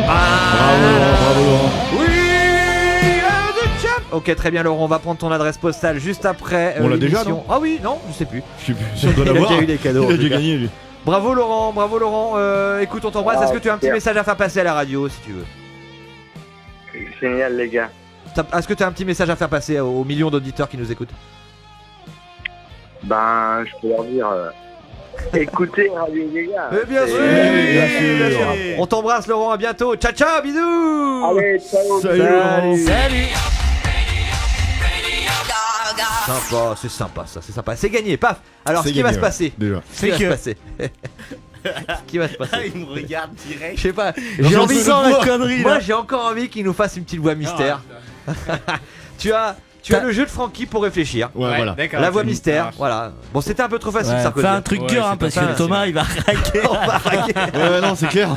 Bravo Laurent. We are the champ. Ok, très bien, Laurent. On va prendre ton adresse postale juste après. On l'a déjà, l'émission. non? Ah oui, non, je sais plus. Je sais plus si on doit Il a l'avoir. déjà eu des cadeaux. Il a en tout déjà cas. gagné lui. Bravo Laurent. Écoute, on t'embrasse. Est-ce que tu as un petit super. message à faire passer à la radio, si tu veux? génial, les gars. Est-ce que tu as un petit message à faire passer aux millions d'auditeurs qui nous écoutent? Je peux leur dire. Écoutez Radio Gaga. Bien sûr, bien sûr. On t'embrasse Laurent, à bientôt. Ciao, bisous. Allez, ciao. Salut. Sympa, c'est sympa ça, c'est sympa. C'est gagné, paf. Alors, C'est ce qui va gagné, se passer déjà. Ce qui va se passer. Ce qui va se passer. Il me regarde direct. Je sais pas, J'en j'ai envie sens la connerie, Moi là. j'ai encore envie qu'il nous fasse une petite voix mystère. Tu as le jeu de Francky pour réfléchir. Ouais, voilà. D'accord. La voix ça mystère, marche. voilà. Bon, c'était un peu trop facile, Ouais, Sarkozy. fais un truc Ouais, dur, c'est parce pas que facile. Thomas il va raquer. On va raquer. Ouais, non, c'est clair.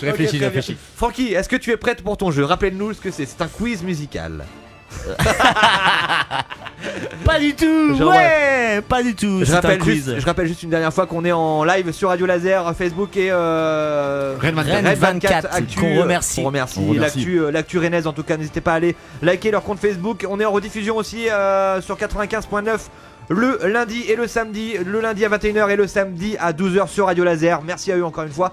Je réfléchis, Ok, très bien. Francky, est-ce que tu es prête pour ton jeu? Rappelle-nous ce que c'est. C'est un quiz musical. Pas du tout. Genre, Ouais, pas du tout. Je C'est un rappelle, quiz. je rappelle juste une dernière fois qu'on est en live sur Radio Laser, Facebook et Rennes 24. Rennes 24, Actu, qu'on remercie. On remercie. On remercie. L'actu rennaise en tout cas, n'hésitez pas à aller liker leur compte Facebook. On est en rediffusion aussi sur 95.9 le lundi et le samedi. Le lundi à 21h et le samedi à 12h sur Radio Laser. Merci à eux encore une fois.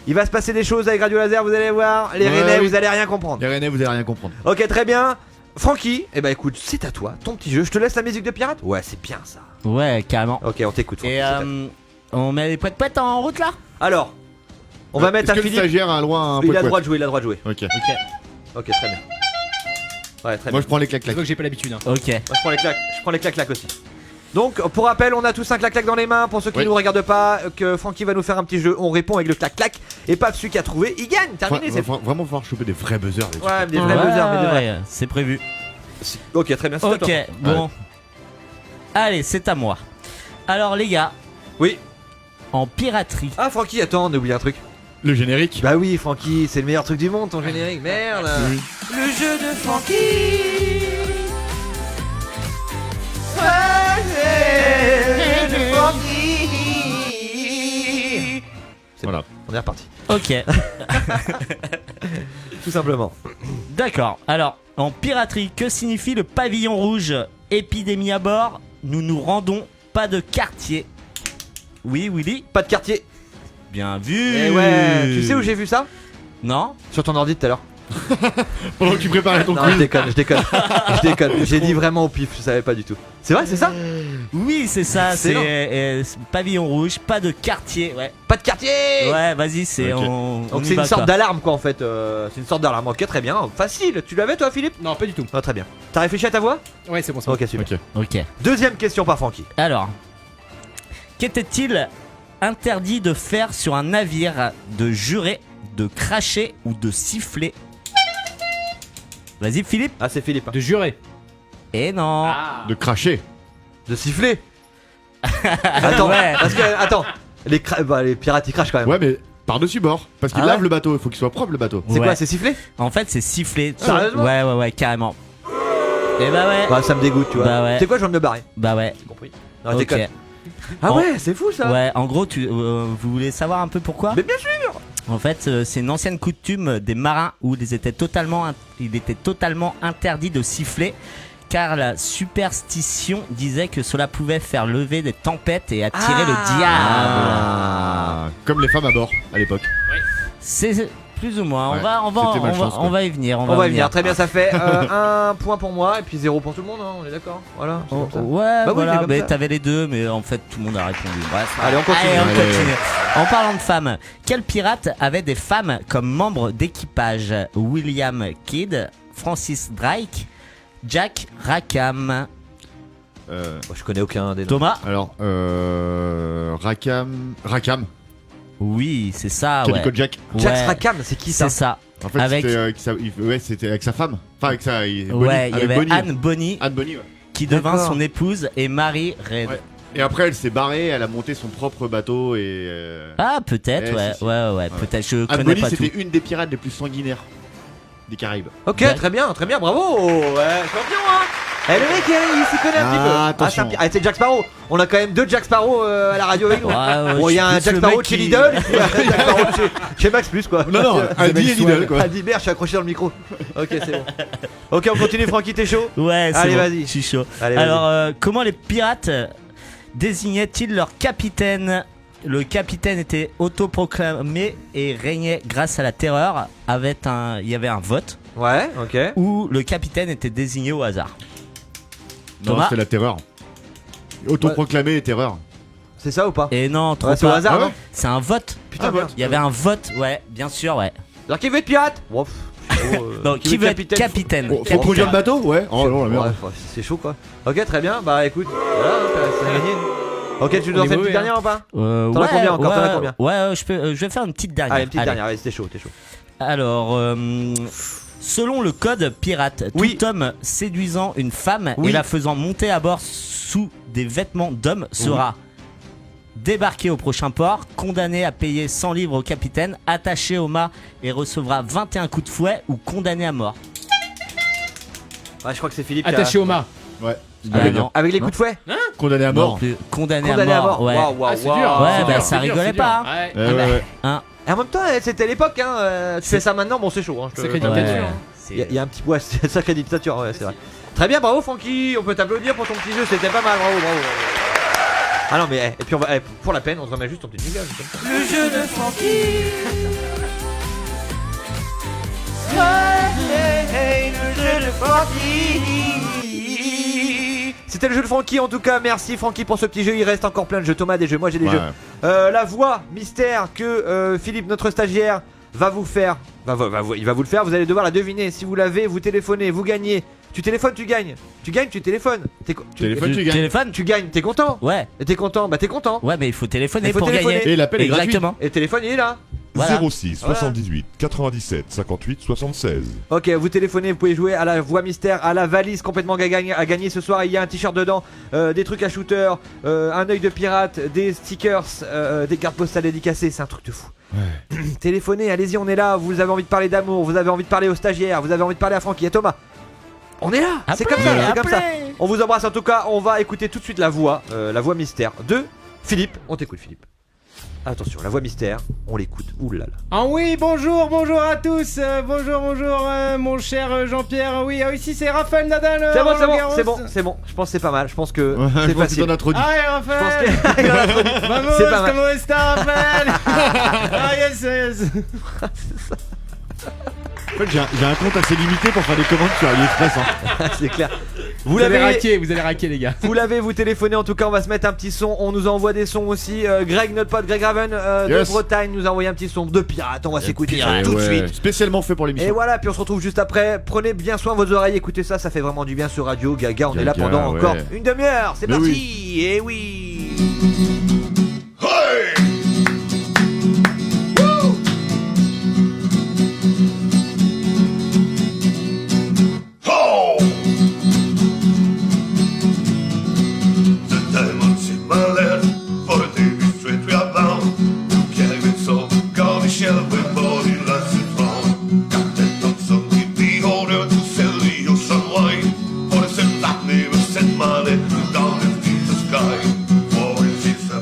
Il va se passer des choses avec Radio Laser, vous allez voir. Les Ouais, Rennais, oui. vous allez rien comprendre. Les Rennais, vous allez rien comprendre. Ok, très bien. Francky, eh ben écoute, c'est à toi, ton petit jeu. Je te laisse la musique de pirate. Ouais, c'est bien ça. Ouais, carrément. Ok, on t'écoute. Francky, Et c'est à toi. on met les poètes en route là. Alors, on va mettre Est-ce un que le Philippe. stagiaire a loin un Il a le poète. droit de jouer, il a le droit de jouer. Ok. Ok, très bien. Ouais, très Moi bien. je prends les Je vois claques. que j'ai pas l'habitude. Ok. Moi, je prends les claques aussi. Donc, pour rappel, on a tous un clac-clac dans les mains. Pour ceux qui Oui. nous regardent pas, que Francky va nous faire un petit jeu. On répond avec le clac-clac. Et pas celui qui a trouvé, il gagne. Terminé, c'est Vraiment falloir choper des vrais buzzers. les Ouais, trucs. des vrais buzzers, mais des vrais. Ouais, c'est prévu. Ok, très bien, c'est à toi. Ok, bon. Allez, c'est à moi. Alors les gars, Oui. en piraterie. Ah, Francky, attends, on a oublié un truc. Le générique. Bah oui, Francky, c'est le meilleur truc du monde, ton générique. Merde. Le jeu de Francky. Voilà. On est reparti. Ok. Tout simplement. D'accord. Alors, en piraterie, que signifie le pavillon rouge? Épidémie à bord, nous nous rendons, pas de quartier. Oui, Willy? Pas de quartier. Bien vu. Et ouais, tu sais où j'ai vu ça? Non? Sur ton ordi tout à l'heure. Pendant que tu préparais ton Non, quiz. je déconne. J'ai dit vraiment au pif, je savais pas du tout. C'est vrai, c'est ça? Oui, c'est ça, c'est Excellent. pavillon rouge, pas de quartier, ouais. Pas de quartier. Ouais, vas-y, c'est Ok. on Donc y c'est va, une sorte quoi. d'alarme quoi en fait. C'est une sorte d'alarme. Ok, très bien. Facile. Tu l'avais toi, Philippe? Non, pas du tout. Ah, très bien. T'as réfléchi à ta voix? Ouais, c'est bon, c'est bon. Ok, super. Ok. Ok. Deuxième question par Francky. Alors, qu'était-il interdit de faire sur un navire? De jurer, de cracher ou de siffler? Vas-y, Philippe. Ah, c'est Philippe. De jurer. Et non. De cracher. De siffler. Attends, Ouais. parce que attends, les pirates ils crachent quand même. Ouais, mais par-dessus bord. Parce qu'il Ah lave ouais. le bateau. Il faut qu'il soit propre le bateau. C'est Ouais. quoi? C'est siffler? En fait, c'est siffler. Sérieusement? Ouais, carrément. Et bah ouais. Bah ça me dégoûte, tu vois. Bah ouais. C'est quoi? Je viens de me barrer. Bah ouais. J'ai compris. Non, Ok. déconne. Ah En- ouais, c'est fou ça. Ouais, en gros, vous voulez savoir un peu pourquoi? Mais bien sûr. En fait, c'est une ancienne coutume des marins où il était totalement interdit de siffler, car la superstition disait que cela pouvait faire lever des tempêtes et attirer le diable. Ah. Comme les femmes à bord à l'époque. C'est plus ou moins. Ouais, On c'était malchance, quoi. va y venir. On va y venir. Très bien, ça fait un point pour moi et puis 0 pour tout le monde. Hein, on est d'accord. Voilà. c'est Oh, comme ça. ouais, Bah oui, voilà, c'est comme mais ça. t'avais les deux, mais en fait tout le monde a répondu. Bref, Allez, on continue. on Allez. continue. En parlant de femmes, quel pirate avait des femmes comme membres d'équipage? William Kidd, Francis Drake, Jack Rackham. Moi, je connais aucun des noms. Thomas? Alors, Rackham. Oui, c'est ça, Johnny ouais. Kojak. Jack Ouais. Rackham, c'est qui ça? C'est ça. En fait, Avec- c'était avec sa femme. Enfin, avec sa. Ouais, il y avait Bonnie. Anne Bonny, Anne Bonny, ouais. qui devint D'accord. son épouse, et Marie Reid. Ouais. Et après, elle s'est barrée, elle a monté son propre bateau et. Ah, peut-être, Eh, ouais, si, si. ouais, peut-être, je Anne connais Bonny, pas tout. c'était une des pirates les plus sanguinaires des Caraïbes. Ok, Ouais. très bien, bravo. Ouais, champion, hein. Eh, le mec, il s'y connaît un petit peu. Attention. Ah, c'est Jack Sparrow. On a quand même 2 Jack Sparrow à la radio avec nous. Ouais, Bon, il y a je un suis Jack le Sparrow mec chez qui- Lidl, et puis un Jack Sparrow chez Max Plus, quoi. Non, Aldi et Lidl, quoi. Aldi, merde, je suis accroché dans le micro. Ok, c'est bon. Ok, on continue, Francky, t'es chaud? Ouais, c'est Allez, bon, vas-y. je suis chaud. Allez, vas-y. Alors, comment les pirates désignaient-ils leur capitaine? Le capitaine était autoproclamé et régnait grâce à la terreur. Il y avait un vote Ouais, ok. où le capitaine était désigné au hasard. Non, Thomas c'était la terreur. Autoproclamé terreur. C'est ça ou pas? Et non, trop Ouais, c'est au pas. hasard, non? C'est un vote. Putain, merde. Il y avait un vote, ouais, bien sûr, ouais. Alors, qui veut être pirate? Wow. Donc, qui veut être capitaine? Faut conduire le bateau? Ouais. Oh non, la merde. Ouais, c'est chaud, quoi. Ok, très bien. Bah, écoute, voilà, t'as gagné. Ok, tu nous en fais une petite dernière ou pas? T'en as combien encore? T'en as combien? Ouais, je vais faire une petite dernière. Allez, une petite dernière, allez, t'es chaud. Alors, selon le code pirate, tout homme séduisant une femme et la faisant monter à bord sous des vêtements d'homme sera débarqué au prochain port, condamné à payer 100 livres au capitaine, attaché au mât et recevra 21 coups de fouet ou condamné à mort. Ouais, je crois que c'est Philippe. Attaché au mât. Ouais. Non. Avec les coups de fouet? Condamné à mort. Condamné à mort, ouais. Waouh, Ah, c'est waouh. dur. Ouais, c'est bah dur, ça c'est dur, rigolait c'est dur. pas. Ouais. Ouais. Hein. Et en même temps, c'était l'époque, hein. Tu fais ça maintenant, bon, c'est chaud. Hein, Sacré Ouais. dictature. Il y a un petit. Ouais, c'est sacré dictature, ouais, c'est vrai. Très bien, bravo, Francky. On peut t'applaudir pour ton petit jeu, c'était pas mal, bravo. Ah non, mais et puis on va, pour la peine, on se remet juste ton petit jingle. Le jeu de Francky. Le jeu de Francky. C'était le jeu de Francky, en tout cas, merci Francky pour ce petit jeu. Il reste encore plein de jeux. Thomas a des jeux, moi j'ai des jeux. La voix mystère que Philippe, notre stagiaire, va vous faire. Il va vous le faire, vous allez devoir la deviner. Si vous l'avez, vous téléphonez, vous gagnez. Tu téléphones, tu gagnes. Tu gagnes, tu téléphones. Tu gagnes, t'es content? Ouais. Et t'es content? Bah t'es content. Ouais, mais il faut téléphoner Il faut pour téléphoner. gagner. Et l'appel est gratuit. Exactement. Et le téléphone, il est là. Voilà. 06 78 97 58 76. Ok, vous téléphonez, vous pouvez jouer à la voix mystère, à la valise complètement à gagner ce soir. Il y a un t-shirt dedans, des trucs à shooter, un œil de pirate, des stickers, des cartes postales dédicacées. C'est un truc de fou. Ouais. Téléphonez, allez-y, on est là. Vous avez envie de parler d'amour, vous avez envie de parler aux stagiaires, vous avez envie de parler à Francky et à Thomas. On est là, c'est comme ça, c'est comme ça. On vous embrasse en tout cas. On va écouter tout de suite la voix mystère de Philippe. On t'écoute, Philippe. Attention, la voix mystère, on l'écoute. Ouh là là. Ah oui, bonjour à tous. Bonjour, mon cher Jean-Pierre. Oui, ici c'est Raphaël Nadal. C'est bon. Je pense que c'est pas mal. Je pense que Ouais, c'est facile. Ah, Raphaël. Vamos, C'est pas mal. comment est-ce, Raphaël? Ah, yes. En fait, j'ai un compte assez limité pour faire des commandes sur AliExpress. Hein. C'est clair. Vous allez raquer, les gars. Vous téléphonez, en tout cas on va se mettre un petit son. On nous envoie des sons aussi. Greg, notre pote Greg Raven de Bretagne nous a envoyé un petit son de pirate. On va s'écouter ça tout de suite. Spécialement fait pour l'émission. Et voilà, puis on se retrouve juste après. Prenez bien soin de vos oreilles, écoutez ça, ça fait vraiment du bien sur Radio Gaga. On est là pendant encore une demi-heure. C'est parti. Oui. Et oui. Hey! Oh! The diamonds in my land, for the day we straight we are bound. Carrying so gaudy shell with body lots of fun. Captain Thompson, give the order to sail the ocean wide. For the same that never sent money down into the sky. For it is a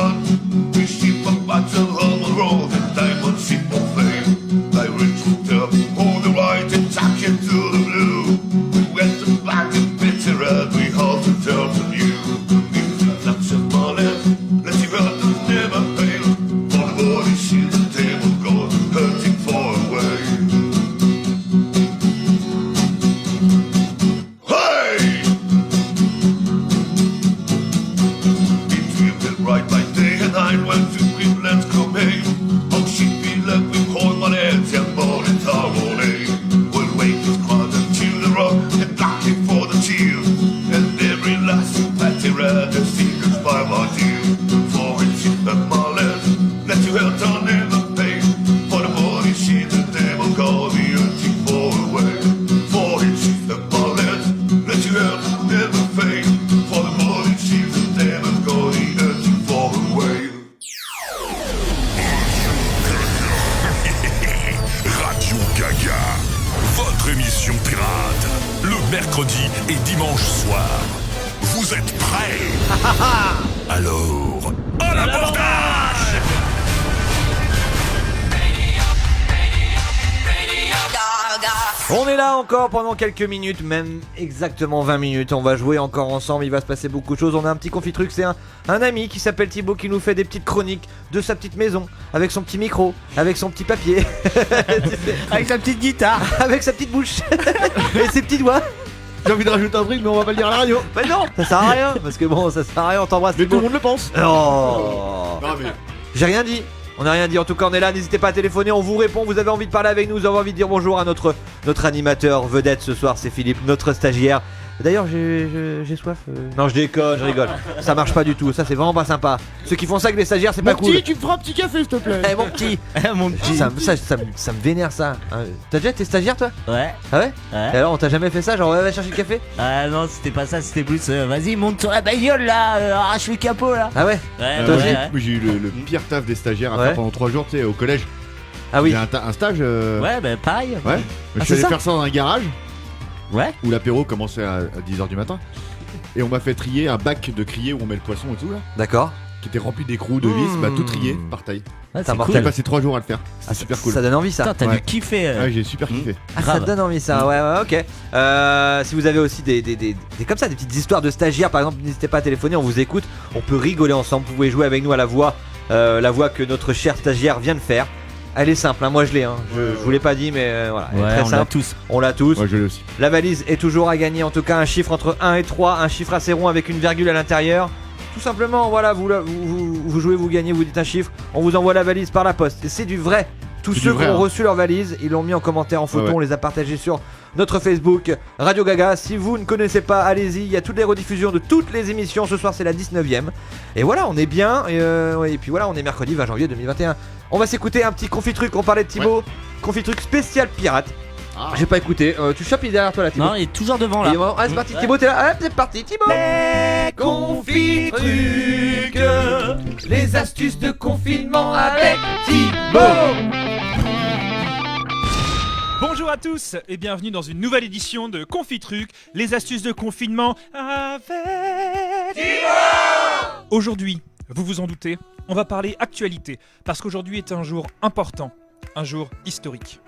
one. We ship a battle on the road, and diamond ship of flame. I reached up, all the white and jacket to the blue. We went back and bitter and we all turned to you. If that's a money, let's see what does never fail. For the body shield, the table goes hurting far away. Hey! It will be right by day and night when to Greenland's Cobain. Oh, she'd be like we hold my heads and more than our own aim. We'll wake this crowd until the rock and block it for the chill. And every last patty red and seekers by my deal. For it's in the mullet, let you help on in the pain. For the body sheet, the devil call the earth far away. For it's in the mullet, let you help never fade. For the body sheet, the devil call the earth far away. Radio Gaga, votre émission pirate, le mercredi et dimanche soir. Vous êtes prêts? Alors, à l'abordage! On est là encore pendant quelques minutes, même exactement 20 minutes. On va jouer encore ensemble, il va se passer beaucoup de choses. On a un petit confitruc, c'est un ami qui s'appelle Thibaut qui nous fait des petites chroniques de sa petite maison, avec son petit micro, avec son petit papier, Avec sa petite guitare. avec sa petite bouche et ses petits doigts. J'ai envie de rajouter un truc, mais on va pas le dire à la radio. Bah non, ça sert à rien, parce que bon, ça sert à rien, on t'embrasse. Mais tout le monde le pense. Oh. Non, mais J'ai rien dit. On n'a rien dit, en tout cas on est là, n'hésitez pas à téléphoner, on vous répond, vous avez envie de parler avec nous, vous avez envie de dire bonjour à notre animateur vedette ce soir, c'est Philippe, notre stagiaire. D'ailleurs j'ai soif. Non je déconne, je rigole. Ça marche pas du tout, ça c'est vraiment pas sympa. Ceux qui font ça avec les stagiaires c'est pas cool. Mon petit, tu me feras un petit café s'il te plaît. Eh mon petit. Mon petit. Ça me vénère ça. Hein, t'as déjà été stagiaire toi? Ouais. Ah ouais? Ouais. Et alors on t'a jamais fait ça, genre ouais, va chercher le café? Ah non, c'était pas ça, c'était plus vas-y, monte sur la bagnole là, arrache le capot là. Ah ouais? Ouais, Toi ouais, aussi ouais. Moi, j'ai eu le pire taf des stagiaires à Ouais. faire pendant 3 jours, tu sais, au collège. Ah oui. J'ai un stage. Ouais, bah pareil. Ouais. Je Ah, suis allé c'est ça faire ça dans un garage Ouais. où l'apéro commençait à 10h du matin. Et on m'a fait trier un bac de crier où on met le poisson et tout là. D'accord. Qui était rempli d'écrous, de vis, bah tout trié par taille. Ouais, c'est c'est mortel. J'ai passé 3 jours à le faire. C'est super cool. Ça donne envie ça. Putain, t'as Ouais. dû kiffer. Ouais, j'ai super kiffé. Ah, ça te donne envie ça, ouais, ok. Si vous avez aussi des comme ça, des petites histoires de stagiaires par exemple, n'hésitez pas à téléphoner, on vous écoute, on peut rigoler ensemble, vous pouvez jouer avec nous à la voix que notre cher stagiaire vient de faire. Elle est simple, hein, moi je l'ai, hein. Je vous l'ai pas dit, mais voilà, elle est Ouais, très on l'a simple. tous. On l'a tous. Ouais, je l'ai aussi. La valise est toujours à gagner, en tout cas un chiffre entre 1 et 3, un chiffre assez rond avec une virgule à l'intérieur. Tout simplement, voilà, vous jouez, vous gagnez, vous dites un chiffre, on vous envoie la valise par la poste. Et c'est du vrai. Tous C'est ceux du vrai, qui ont hein. reçu leur valise, ils l'ont mis en commentaire, en photo, Ouais. on les a partagés sur notre Facebook Radio Gaga. Si vous ne connaissez pas, allez-y, il y a toutes les rediffusions de toutes les émissions. Ce soir c'est la 19ème. Et voilà, on est bien. Et puis voilà, on est mercredi 20 janvier 2021. On va s'écouter un petit confitruc, on parlait de Thibaut. Confitruc spécial pirate. J'ai pas écouté. Tu chopes, il est derrière toi là, Thibaut. Non, il est toujours devant là. Il est devant. Ah, c'est parti, Thibaut, t'es là. Hop, c'est parti, Thibaut. Les confitrucs, les astuces de confinement avec Thibaut. Bonjour à tous et bienvenue dans une nouvelle édition de Confitruc, les astuces de confinement avec Thibaut. Aujourd'hui, vous vous en doutez, on va parler actualité parce qu'aujourd'hui est un jour important, un jour historique.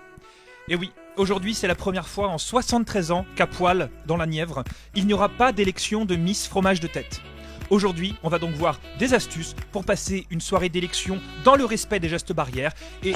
Et oui, aujourd'hui c'est la première fois en 73 ans qu'à Poil, dans la Nièvre, il n'y aura pas d'élection de Miss Fromage de Tête. Aujourd'hui, on va donc voir des astuces pour passer une soirée d'élection dans le respect des gestes barrières et...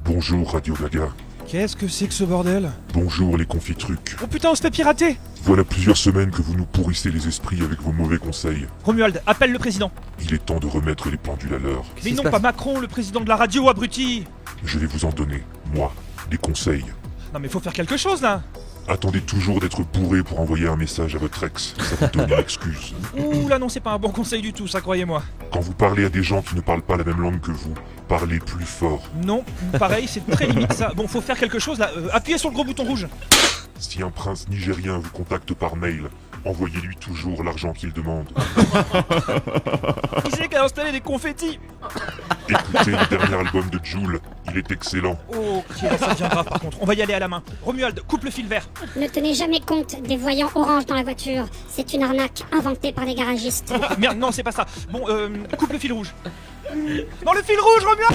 Bonjour Radio Gaga. Qu'est-ce que c'est que ce bordel? Bonjour les confitrucs. Oh putain, on se fait pirater! Voilà plusieurs semaines que vous nous pourrissez les esprits avec vos mauvais conseils. Romuald, appelle le président. Il est temps de remettre les pendules à l'heure. Mais non, pas Macron, le président de la radio, abruti! Je vais vous en donner, moi, des conseils. Non mais faut faire quelque chose là! Attendez toujours d'être bourré pour envoyer un message à votre ex. Ça vous donne une excuse. Ouh là non, c'est pas un bon conseil du tout, ça, croyez-moi. Quand vous parlez à des gens qui ne parlent pas la même langue que vous, parlez plus fort. Non, pareil, c'est très limite ça. Bon, faut faire quelque chose là. Appuyez sur le gros bouton rouge. Si un prince nigérien vous contacte par mail, envoyez-lui toujours l'argent qu'il demande. Qui c'est qui a installé des confettis? Écoutez le dernier album de Jul, Il est excellent. Ok, là, ça devient grave par contre. On va y aller à la main. Romuald, coupe le fil vert. Ne tenez jamais compte des voyants orange dans la voiture. C'est une arnaque inventée par les garagistes. Merde, non, c'est pas ça. Bon, coupe le fil rouge. Non, le fil rouge, Romuald.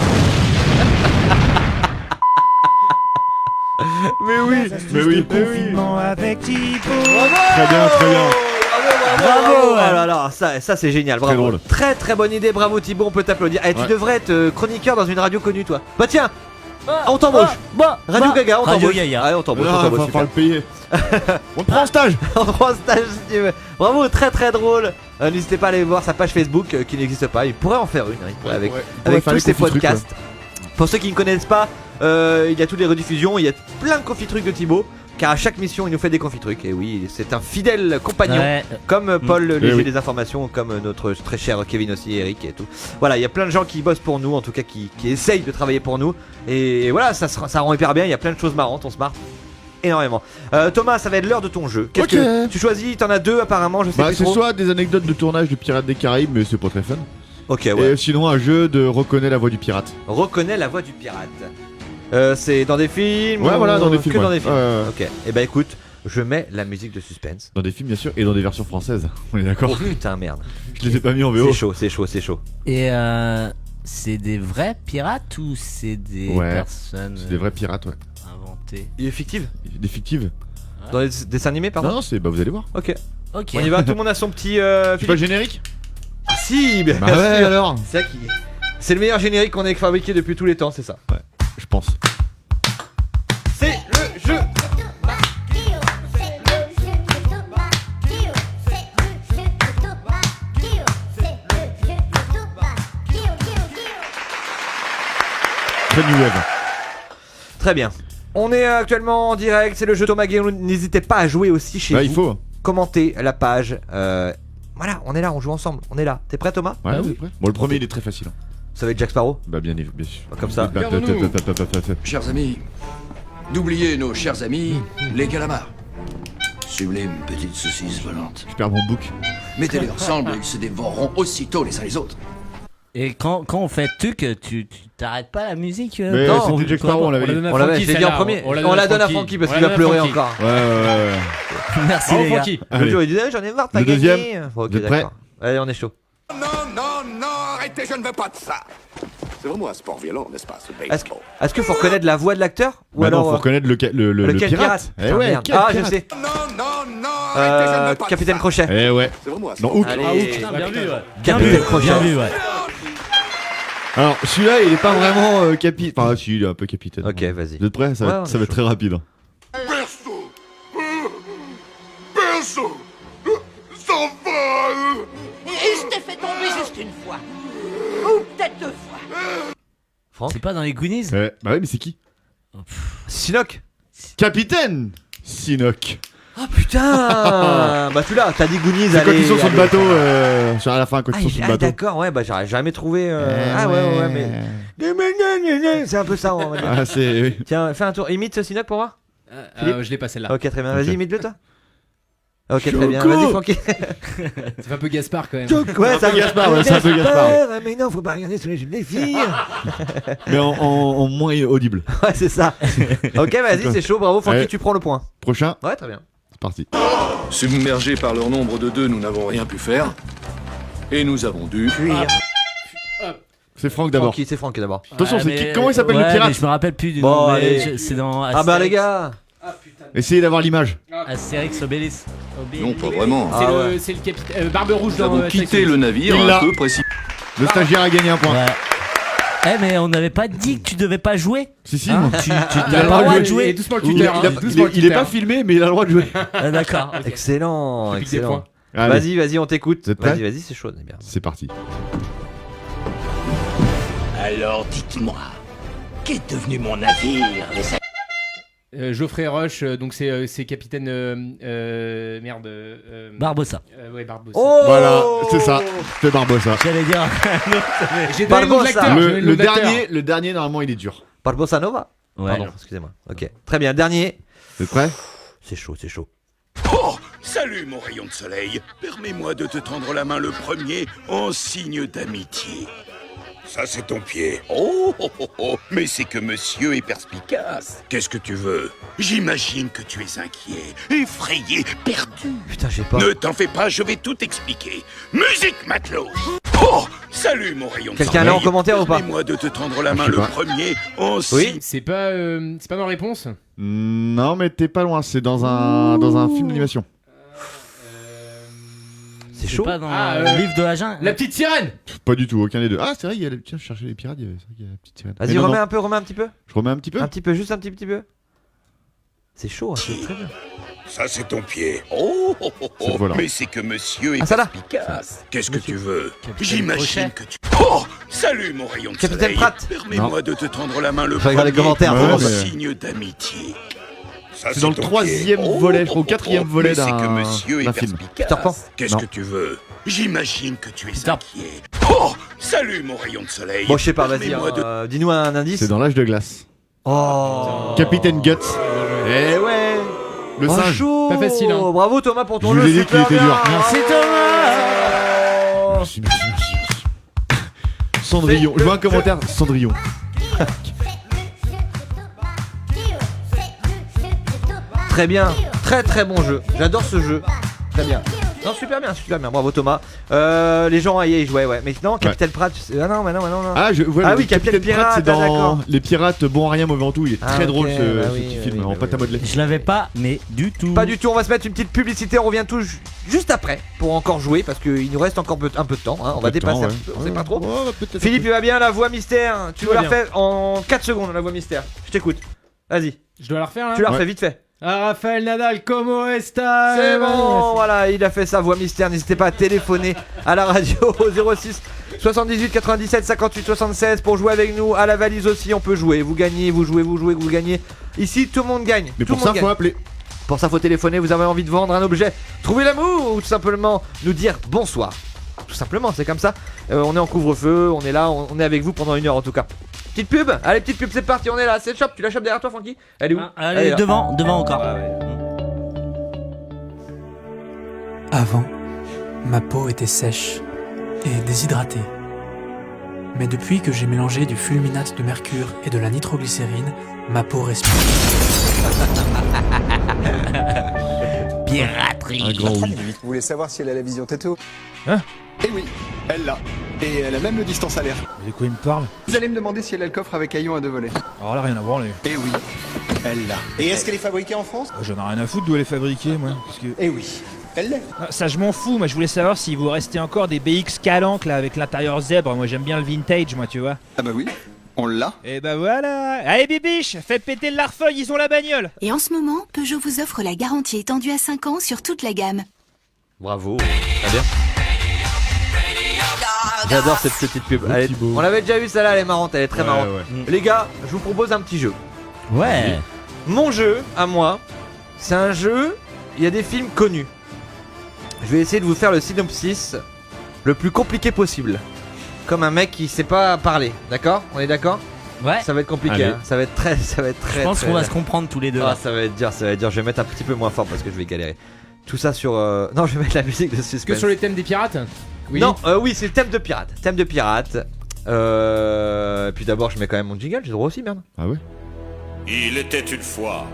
Mais oui, mais oui, Confinement avec Thibaut. Très bien, très bien. Bravo! Oh là là, ça c'est génial, bravo. Très drôle. Très très bonne idée, bravo Thibaut, on peut t'applaudir. Eh, tu Ouais. devrais être chroniqueur dans une radio connue, toi. Bah tiens, on t'embauche. Radio Gaga, on Radio t'embauche. Gaga. Allez, on t'embauche, on Non, t'embauche. va super. falloir le payer. On te prend en stage. On te prend en stage si tu veux. Bravo, très très drôle. N'hésitez pas à aller voir sa page Facebook qui n'existe pas. Il pourrait en faire une, hein, il pourrait avec, ouais. Il pourrait avec faire tous les ses confitrucs, podcasts. Pour ceux qui ne connaissent pas, il y a toutes les rediffusions, il y a plein de confitrucs de Thibaut. Car à chaque mission, il nous fait des confitrucs. Et oui, c'est un fidèle compagnon. Ouais. Comme Paul, le Eh léger oui. des informations, comme notre très cher Kevin aussi, Eric et tout. Voilà, il y a plein de gens qui bossent pour nous, en tout cas qui essayent de travailler pour nous. Et voilà, ça rend hyper bien. Il y a plein de choses marrantes, on se marre énormément. Thomas, ça va être l'heure de ton jeu. Qu'est-ce que tu choisis? T'en as deux apparemment, je sais Bah, plus c'est trop. soit des anecdotes de tournage de Pirates des Caraïbes, mais c'est pas très fun. Ok, ouais. Et sinon, un jeu de reconnaît la voix du pirate. Reconnais la voix du pirate. C'est dans des films? Ouais, ou voilà, dans des films. Que dans ouais. des films. Ouais, ouais. Ok, et bah écoute, je mets la musique de suspense. Dans des films, bien sûr, et dans des versions françaises. On est d'accord. Oh putain, merde. Je les ai pas mis en VO. C'est chaud, c'est chaud, c'est chaud. Et c'est des vrais pirates ou c'est des Ouais, personnes c'est des vrais pirates, ouais. inventées? Il est fictive? Des fictives. Dans les dessins animés, pardon? Non, c'est. Bah, vous allez voir. Ok. Ok. On y va, tout le monde a son petit. C'est pas le générique? Ah si, bien Bah ouais, sûr. alors. C'est ça qui. C'est le meilleur générique qu'on ait fabriqué depuis tous les temps, c'est ça. Ouais, je pense. C'est le jeu. Très new wave. Très bien. On est actuellement en direct, c'est le jeu Thomas Guillaume. N'hésitez pas à jouer aussi chez Bah, vous. il faut. Commentez la page. Voilà, on est là, on joue ensemble. On est là. T'es prêt, Thomas? Ouais, vous êtes prêts. Bon, le premier, il est très facile. Ça va être Jack Sparrow? Bah, bien sûr. Comme ça. Chers amis, n'oubliez nos chers amis, les calamars. Sublime petite saucisse volante. Je perds mon bouc. Mettez-les ensemble et ils se dévoreront aussitôt les uns les autres. Et quand on fait tuc, tu t'arrêtes pas la musique Mais non, c'était Jack Sparrow, on l'avait dit. On l'avait, je l'ai dit en premier. On la donne à Francky parce qu'il va pleurer encore. Ouais. Merci les gars. Le jour il disait j'en ai marre, t'as Le gagné. deuxième. Ok, Vous êtes prêts? d'accord. Allez, on est chaud. Non, arrêtez, je ne veux pas de ça. C'est vraiment un sport violent, n'est-ce pas, ce baseball? Est-ce qu'il faut reconnaître la voix de l'acteur? Ou Bah non, alors faut reconnaître le lequel pirate. Eh Putain, ouais, merde. quel Ah, pirate. je sais. Non, arrêtez, je ne veux pas de Capitaine ça. Crochet. Eh ouais. C'est vraiment un Non, sport. Hook. Allez. Putain, bien vu, ouais. Capitaine Crochet. Bien vu, ouais. Alors, celui-là, il est pas vraiment capitaine. Enfin, si, il est un peu capitaine. Ok, vas-y. Vous êtes prêts? Ça Ouais, va on être est chaud. très rapide. Perso s'envole. Et je t'ai fait tomber juste une fois. Ou peut-être deux fois. C'est pas dans les Goonies? Ouais. Bah ouais, mais c'est qui? Sinoc. Capitaine Sinoc. Ah putain. Bah celui-là, t'as dit Goonies. C'est quand allez, ils sont sur le allez. bateau, à la fin, quand ils sont sur le bateau. D'accord, ouais, bah j'aurais jamais trouvé. Ah ouais, mais. C'est un peu ça, on va dire. Ah, c'est. oui. Tiens, fais un tour. Imite ce Sinoc pour voir. Je l'ai pas celle-là. Ok, très bien. Ok. Vas-y, imite-le toi. Ok, très Choco. bien. Vas-y, Francky. Ça fait un peu Gaspard quand même. Ouais, un peu Gaspard, ouais, c'est un peu Gaspard. Mais non, faut pas regarder sur les jeux des filles. Mais en moins audible. Ouais, c'est ça. Ok, vas-y, c'est chaud. Bravo, Francky, Ouais. tu prends le point. Prochain, Ouais, très bien. c'est parti. Submergés par leur nombre de deux, nous n'avons rien pu faire. Et nous avons dû. C'est Franck d'abord. Francky, c'est Francky d'abord. Attention, Ouais, c'est mais- comment il s'appelle ouais, le pirate? mais je me rappelle plus du Bon, nom. mais allez. c'est dans Ah bah les gars. Essayez d'avoir l'image. Astérix Obélix. Non, pas vraiment. C'est Ah le, ouais. c'est le capitaine Barbe Rouge Nous dans avons quitté le navire Il l'a. un peu précis. Le stagiaire a gagné un point. Ouais. Eh mais on n'avait pas dit que tu devais pas jouer. Si, si. Hein, tu Il a n'as le pas le droit de Et jouer. doucement le Il, tuteur. il a- hein, doucement il est- le il est tuteur. pas filmé, mais il a le droit de jouer. Ah, d'accord. Excellent, Je pique des excellent. points. Allez, Vas-y, on t'écoute. Vous êtes prêts? Vas-y, c'est chaud, c'est bien. c'est parti. Alors dites-moi, qu'est devenu mon navire, Geoffrey Roche, donc c'est capitaine merde. Barbossa. Ouais, Barbossa. Oh Voilà, c'est ça. C'est Barbossa. J'allais dire. J'ai donné le nom de Barbossa. l'acteur. j'ai donné Le nom d'acteur. le dernier, normalement, il est dur. Barbossa Nova. Ouais. Pardon, excusez-moi. Ok, très bien. Dernier. Vous êtes prêts? C'est chaud, c'est chaud. Oh, salut mon rayon de soleil. Permets-moi de te tendre la main le premier en signe d'amitié. Ça, c'est ton pied. Oh, oh, oh, oh. Mais c'est que monsieur est perspicace. Qu'est-ce que tu veux? J'imagine que tu es inquiet, effrayé, perdu. Putain, j'ai pas. Ne t'en fais pas, je vais tout expliquer. Musique, matelot. Oh, salut mon rayon de Quelqu'un soleil. là en commentaire ou pas? Permets-moi de te tendre la main Je sais le pas. premier. En Oui. C'est pas dans la réponse. Non, mais t'es pas loin, c'est dans un film d'animation. C'est chaud. Pas dans le livre de la jungle. La petite sirène. Pas du tout, aucun des deux. Ah, c'est vrai, il y a tiens, je cherchais les pirates, c'est vrai qu'il y a la petite sirène. Vas-y, Mais non, remets non. un petit peu. Je remets un petit peu. Un petit peu, juste un petit peu. C'est chaud, hein, c'est très bien. Ça, c'est ton pied. Oh, oh, oh, oh. Voilà. Mais c'est que monsieur est Ah, ça là. perspicace. Qu'est-ce que tu veux? Capitaine J'imagine Crochet. que tu... Oh, salut mon rayon de Capitaine soleil. Pratt. Permets-moi de te tendre la main le Je regarde les premier. commentaires, Ouais, En mais- signe d'amitié. Ça, C'est dans le ton troisième pied. volet, je crois, au quatrième volet mais c'est que d'un monsieur est film. perspicace. Peter Pan. Qu'est-ce Non. que tu veux? J'imagine que tu es Peter- inquiet. Oh, salut mon rayon de soleil. Bon, je sais pas, vas-y, Permets-moi de- dis-nous un indice. C'est dans l'âge de glace. Oh. Capitaine Guts. Eh ouais. Le Oh, singe. chaud. Pas facile, hein. Bravo Thomas pour ton Je jeu. vous ai dit qu'il super était bien. dur. Merci Thomas. Merci. Cendrillon. Je vois un commentaire. Cendrillon. Très bien, très très bon jeu. J'adore ce jeu. Très bien. Non, super bien. Bravo Thomas. Les gens y jouaient, ouais. Mais non, Capitaine Pratt. Ah non, mais non. Ah, voilà, Ah le oui, Capitaine Pratt, c'est Pirate, dans d'accord. Les pirates bon à rien, mauvais en tout. Il est Ah, très ok, drôle ce bah oui, petit oui, film oui, en oui, pâte à modeler. Je l'avais pas, mais du tout. Pas du tout. On va se mettre une petite publicité. On revient tout juste après pour encore jouer parce qu'il nous reste encore un peu de temps. Hein. On va peu de dépasser temps, un ouais. petit peu. On sait pas trop. Ouais, peut-être. Philippe, il va bien. La voix mystère. Tu Tout la va refais en 4 secondes. La voix mystère. Je t'écoute. Vas-y. Je dois la refaire là. Tu la refais vite fait. Ah, Raphaël Nadal, como esta? C'est bon, voilà, il a fait sa voix mystère. N'hésitez pas à téléphoner à la radio au 06 78 97 58 76 pour jouer avec nous. À la valise aussi, on peut jouer. Vous gagnez, vous jouez, vous gagnez. Ici, tout le monde gagne. Mais Tout pour le monde ça, faut gagne. appeler. Pour ça, faut téléphoner. Vous avez envie de vendre un objet, trouver l'amour ou tout simplement nous dire bonsoir. Tout simplement, c'est comme ça. On est en couvre-feu, on est là, on est avec vous pendant 1 heure en tout cas. Petite pub, allez, petite pub, c'est parti, on est là. C'est le shop, tu la chopes derrière toi, Francky? Elle est où? Allez, là. devant encore. Ah ouais. Avant, ma peau était sèche et déshydratée. Mais depuis que j'ai mélangé du fulminate de mercure et de la nitroglycérine, ma peau respire. Piraterie. Un grand oui. Vous voulez savoir si elle a la vision této? Hein? Eh oui, elle l'a. Et elle a même le distance alerte. De quoi il me parle? Vous allez me demander si elle a le coffre avec haillons à 2 volets. Alors là, rien à voir, les. Eh oui, elle l'a. Et est-ce qu'elle est fabriquée en France? J'en ai rien à foutre d'où elle est fabriquée, moi. Parce que... Eh oui, elle l'est. Ah, ça, je m'en fous. Moi, je voulais savoir si vous restez encore des BX Calanque là avec l'intérieur zèbre. Moi, j'aime bien le vintage, moi, tu vois. Ah bah oui, on l'a. Et bah voilà. Allez, bibiche, faites péter le larfeuille, ils ont la bagnole. Et en ce moment, Peugeot vous offre la garantie étendue à 5 ans sur toute la gamme. Bravo, très bien. J'adore cette petite pub. Elle est- on l'avait déjà vu celle-là, elle est marrante, elle est très Ouais, marrante. ouais. Les gars, je vous propose un petit jeu. Ouais. Mon jeu, à moi, c'est un jeu, il y a des films connus. Je vais essayer de vous faire le synopsis le plus compliqué possible. Comme un mec qui sait pas parler, d'accord? On est d'accord? Ouais. Ça va être compliqué, Allez. hein. Ça va être très. Je pense qu'on va se comprendre tous les deux. Ah, là. ça va être dur, ça va être dur. Je vais mettre un petit peu moins fort parce que je vais galérer. Tout ça sur. Non, je vais mettre la musique de suspense. Que sur les thèmes des pirates? Oui. Non, oui, c'est le thème de pirate. Thème de pirate. Puis d'abord, je mets quand même mon jingle, j'ai le droit aussi, merde. Ah ouais? Il était une fois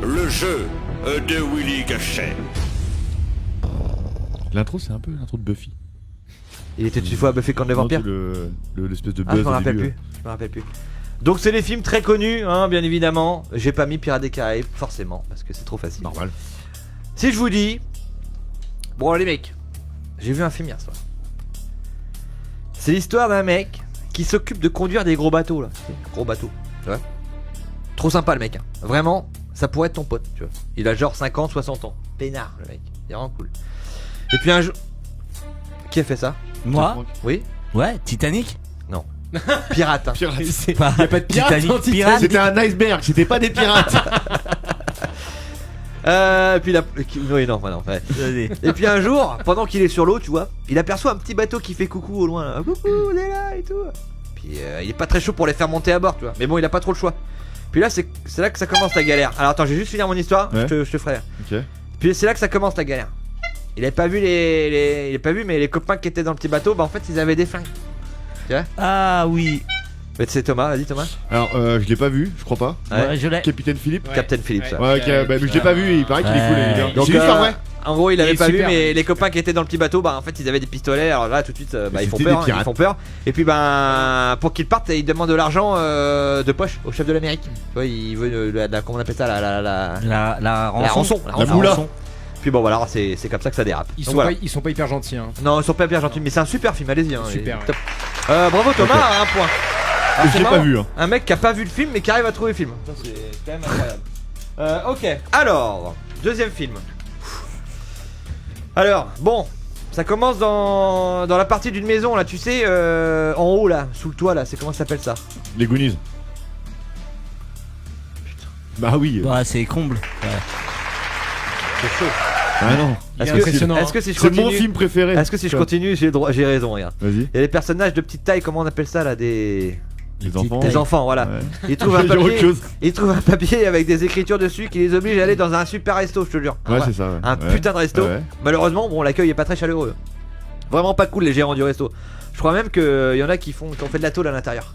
le jeu de Willy Gachet. L'intro, c'est un peu l'intro de Buffy. Il était une fois Buffy contre les vampires. L'espèce de Ah, je buzz me au rappelle début. plus. Je me rappelle plus. Donc, c'est des films très connus, hein, bien évidemment. J'ai pas mis Pirates des Caraïbes, forcément, parce que c'est trop facile. Normal. Si je vous dis. Bon, les mecs, j'ai vu un film hier soir. C'est l'histoire d'un mec qui s'occupe de conduire des gros bateaux, là. Gros bateaux, tu vois. Trop sympa, le mec. Hein. Vraiment, ça pourrait être ton pote, tu vois. Il a genre 50, 60 ans. Peinard, le mec. Il est vraiment cool. Et puis un jour. Qui a fait ça? Moi? Oui? Ouais, Titanic? Non. Pirate. Hein. Pirate. C'est pas. Y a pas de pirate Titanic, dans Titanic. pirate. C'était un iceberg, c'était pas des pirates. Puis la. Oui, non, non, ouais. Vas-y. Et puis un jour, pendant qu'il est sur l'eau, tu vois, il aperçoit un petit bateau qui fait coucou au loin. Là. Coucou, on est là et tout. Puis il est pas très chaud pour les faire monter à bord, tu vois. Mais bon, il a pas trop le choix. Puis là, c'est là que ça commence la galère. Alors attends, je vais juste finir mon histoire. Ouais. Je te ferai. Ok. Puis c'est là que ça commence la galère. Il avait pas vu il avait pas vu, mais les copains qui étaient dans le petit bateau, bah en fait, ils avaient des flingues. Tu vois Ah oui. Mais c'est Thomas, vas-y Thomas. Alors, je l'ai pas vu, je crois pas. Ouais, je l'ai. Capitaine Philippe. Captain Phillips. ça. Ouais, ok, bah, mais je l'ai pas vu, il paraît qu'il est cool. il est bien. Donc, C'est l'histoire vraie. en gros, il avait Il est pas vu, super. mais les copains qui étaient dans le petit bateau, bah en fait, ils avaient des pistolets. Alors là, tout de suite, bah, ils font c'était peur. des pirates. Ils font peur. Et puis, ben, pour qu'ils partent, ils demandent de l'argent de poche au chef de l'Amérique. Tu vois, il veut comment on appelle ça, La rançon. La moula. Puis bon, voilà, c'est comme ça que ça dérape. Ils Donc, sont, voilà. ils sont pas hyper gentils. Hein. Non, ils sont pas bien gentils, mais c'est un super film. Allez-y. Hein, Super, et- top. Bravo Thomas, un point. Alors, Je c'est l'ai pas marrant, vu. Hein. un mec qui a pas vu le film mais qui arrive à trouver le film. Ça c'est quand même incroyable. Ok, alors, deuxième film. Alors, bon, ça commence dans la partie d'une maison là, tu sais, en haut là, sous le toit là, c'est comment ça s'appelle ça? Les Goonies. Bah oui. Bah, c'est comble. Ouais. C'est chaud. Ah non. Est-ce que si je C'est continue, mon film préféré. Est-ce que si je continue, j'ai le droit, j'ai raison, regarde. Vas-y. Il y a des personnages de petite taille, comment on appelle ça là, des enfants. Des enfants, voilà. Ouais. Ils trouvent un J'allais dire autre papier. chose. Ils trouvent un papier avec des écritures dessus qui les obligent à aller dans un super resto, je te jure. Ouais, c'est ça. Ouais. Un Ouais. putain de resto. Ouais. Malheureusement, bon, l'accueil est pas très chaleureux. Vraiment pas cool les gérants du resto. Je crois même qu'il y en a qui ont fait de la tôle à l'intérieur.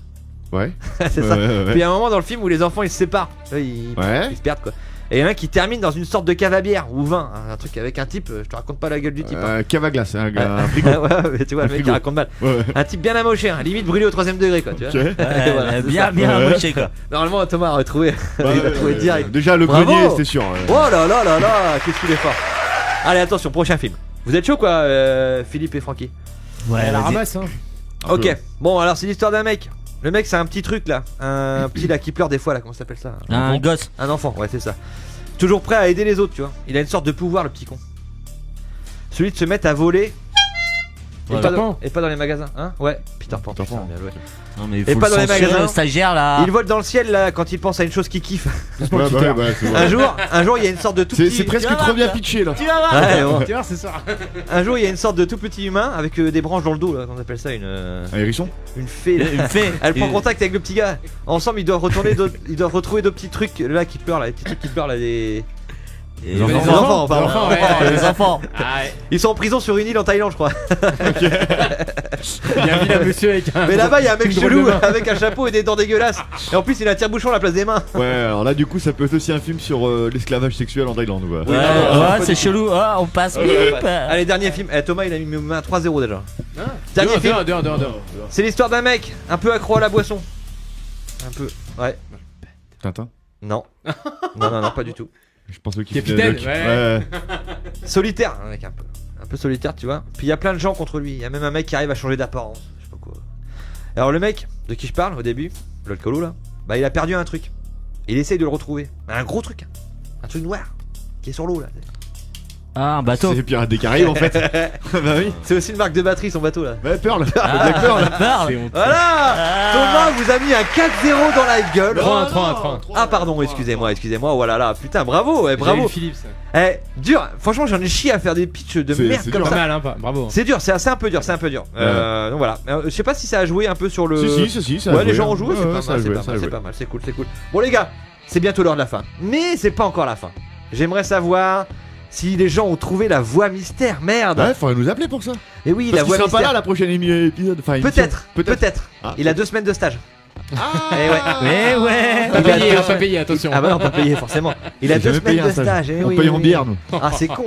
Ouais. C'est Ouais, ça. ouais, ouais. Puis il y a un moment dans le film où les enfants ils se séparent. Tu vois, ils se perdent quoi. Et il y en a un qui termine dans une sorte de cave à bière ou vin, un truc avec un type, je te raconte pas la gueule du type. Cave à glace, un Ouais. frigo. Ouais, mais tu vois, Un le mec qui frigo. raconte mal. Ouais, ouais. Un type bien amoché, hein, limite brûlé au 3ème degré quoi, tu vois. Ok. Et voilà, c'est bien, ça. bien amoché quoi. Normalement, Thomas a retrouvé. Il a trouvé direct. Déjà, le Bravo. grenier, c'était sûr. Ouais. Oh là là là là, qu'est-ce qu'il est fort. Allez, attention, prochain film. Vous êtes chaud quoi, Philippe et Francky? Ouais, la vas-y. ramasse, hein. Ok, bon, alors c'est l'histoire d'un mec. Le mec, c'est un petit truc là. Un petit là qui pleure des fois là, comment ça s'appelle ça? Un gosse. Un enfant, ouais, c'est ça. Toujours prêt à aider les autres, tu vois. Il a une sorte de pouvoir, le petit con. Celui de se mettre à voler. Et, Ouais. pas dans les magasins, hein? Ouais, Peter Pan. Peter Pan. Putain, bien joué. Non, mais il Et faut pas le dans les censurer, magasins. le stagiaire là. Il vole dans le ciel là quand il pense à une chose qu'il kiffe. Ouais, bah, c'est vrai. Un jour, il y a une sorte de tout C'est petit. presque trop bien pitché là. Tu vas voir. Ouais, bon. Tu vois, c'est ça. Un jour, il y a une sorte de tout petit humain avec des branches dans le dos, là, qu'on appelle ça une. Un hérisson. Une fée. Là. Une fée. Elle prend contact avec le petit gars. Ensemble, ils doivent retrouver d'autres petits trucs là qui pleurent, là, les petits trucs qui pleurent là, des. Les enfants, pardon. Les enfants, ouais. Les enfants. Ah, ouais. Ils sont en prison sur une île en Thaïlande, je crois. Il y a un vilain monsieur avec un. Mais là-bas, il y a un mec une drôle chelou de main. avec un chapeau et des dents dégueulasses. Et en plus, il a un tire-bouchon à la place des mains. Ouais, alors là, du coup, ça peut être aussi un film sur l'esclavage sexuel en Thaïlande. Ouais. Ouais, ouais, c'est chelou. Ah, on passe. Allez, dernier film. Thomas, il a mis un 3-0 déjà. Dernier film. C'est l'histoire d'un mec un peu accro à la boisson. Un peu. Ouais. Tintin. Non. Non, pas du tout. Je pense qu'il Capitaine, ouais. Solitaire, un mec un peu solitaire, tu vois. Puis il y a plein de gens contre lui. Il y a même un mec qui arrive à changer d'apparence. Je sais pas quoi. Alors le mec de qui je parle au début, l'alcoolo là, bah il a perdu un truc. Il essaye de le retrouver. Un gros truc, un truc noir qui est sur l'eau là. Ah, un bateau. C'est les Pirates des Caraïbes en fait. Bah oui. C'est aussi une marque de batterie son bateau là. Ouais, Pearl. Ah, Jack Pearl. Pearl. Voilà. Thomas vous a mis un 4-0 dans la gueule. 3-1. Ah pardon, excusez-moi. Oh là là, putain, bravo, ouais, bravo. Philippe, ça. Dur. Franchement, j'en ai chié à faire des pitchs de C'est- merde c'est comme dur. ça. Pas mal, hein, bravo. C'est dur, c'est un peu dur. Donc voilà. Je sais pas si ça a joué un peu sur le. Si, ça a Ouais, joué. les gens ont joué, Ouais, c'est ouais, pas ça a mal, joué, c'est pas ça a mal, joué. c'est pas mal, c'est cool. Bon les gars, c'est bientôt l'heure de la fin. Mais c'est pas encore la fin. J'aimerais savoir si les gens ont trouvé la voix mystère, merde. Ouais, faudrait nous appeler pour ça. Et oui, Parce la qu'il voix sera pas mystère. là la prochaine épisode. Enfin, émission. Peut-être. Ah. Il a 2 semaines de stage. Ah. Eh ouais. Mais ouais. On va pas payer, attention. Ah bah non, pas payé forcément. Il a J'ai 2 jamais payé semaines de un stage. stage. Eh On oui, paye oui, en oui. bière, nous. Ah c'est con,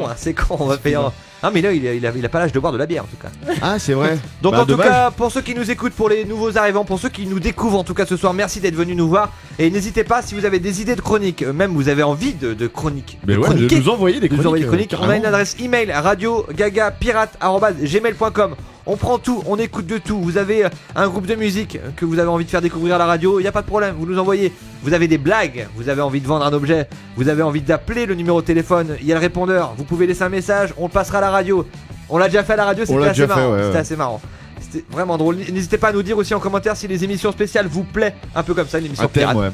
on va payer en. Ah mais là il a pas l'âge de boire de la bière en tout cas. Ah, c'est vrai. Donc Bah, en tout dommage. cas, pour ceux qui nous écoutent, pour les nouveaux arrivants, pour ceux qui nous découvrent en tout cas ce soir, merci d'être venus nous voir. Et n'hésitez pas si vous avez des idées de chroniques, même vous avez envie de chroniques. Mais de ouais, chroniquer, de nous envoyer des de nous envoyer des chroniques. chroniques. On a une adresse email radiogagapirate@gmail.com. On prend tout, on écoute de tout. Vous avez un groupe de musique que vous avez envie de faire découvrir à la radio, il n'y a pas de problème, vous nous envoyez. Vous avez des blagues, vous avez envie de vendre un objet, vous avez envie d'appeler le numéro de téléphone, il y a le répondeur, vous pouvez laisser un message, on le passera à la radio. On l'a déjà fait à la radio, On c'était l'a assez déjà fait, marrant. ouais, C'était ouais. assez marrant. C'était vraiment drôle. N'hésitez pas à nous dire aussi en commentaire si les émissions spéciales vous plaît, un peu comme ça, une émission Un thème, pirate. ouais.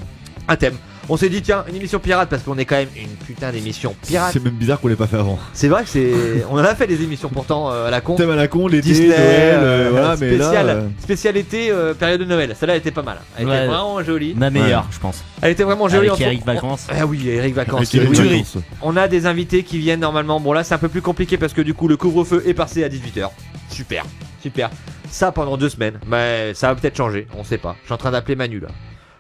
Un thème. On s'est dit tiens, une émission pirate parce qu'on est quand même une putain d'émission pirate. C'est même bizarre qu'on l'ait pas fait avant. C'est vrai que c'est. On en a fait des émissions pourtant à la con. Thème à la con, l'été, Disney, Noël, voilà, mais là. spécial été, période de Noël. Celle-là elle était pas mal. Elle Ouais. était vraiment jolie. Ma meilleure, je pense. Elle était vraiment jolie. Avec en Eric tout- Vacances. Ah oui, Eric Vacances. Avec c'est Eric oui. Vacances. On a des invités qui viennent normalement. Bon là c'est un peu plus compliqué parce que du coup le couvre-feu est passé à 18h. Super. ça pendant 2 semaines. Mais ça va peut-être changer, on sait pas. Je suis en train d'appeler Manu là.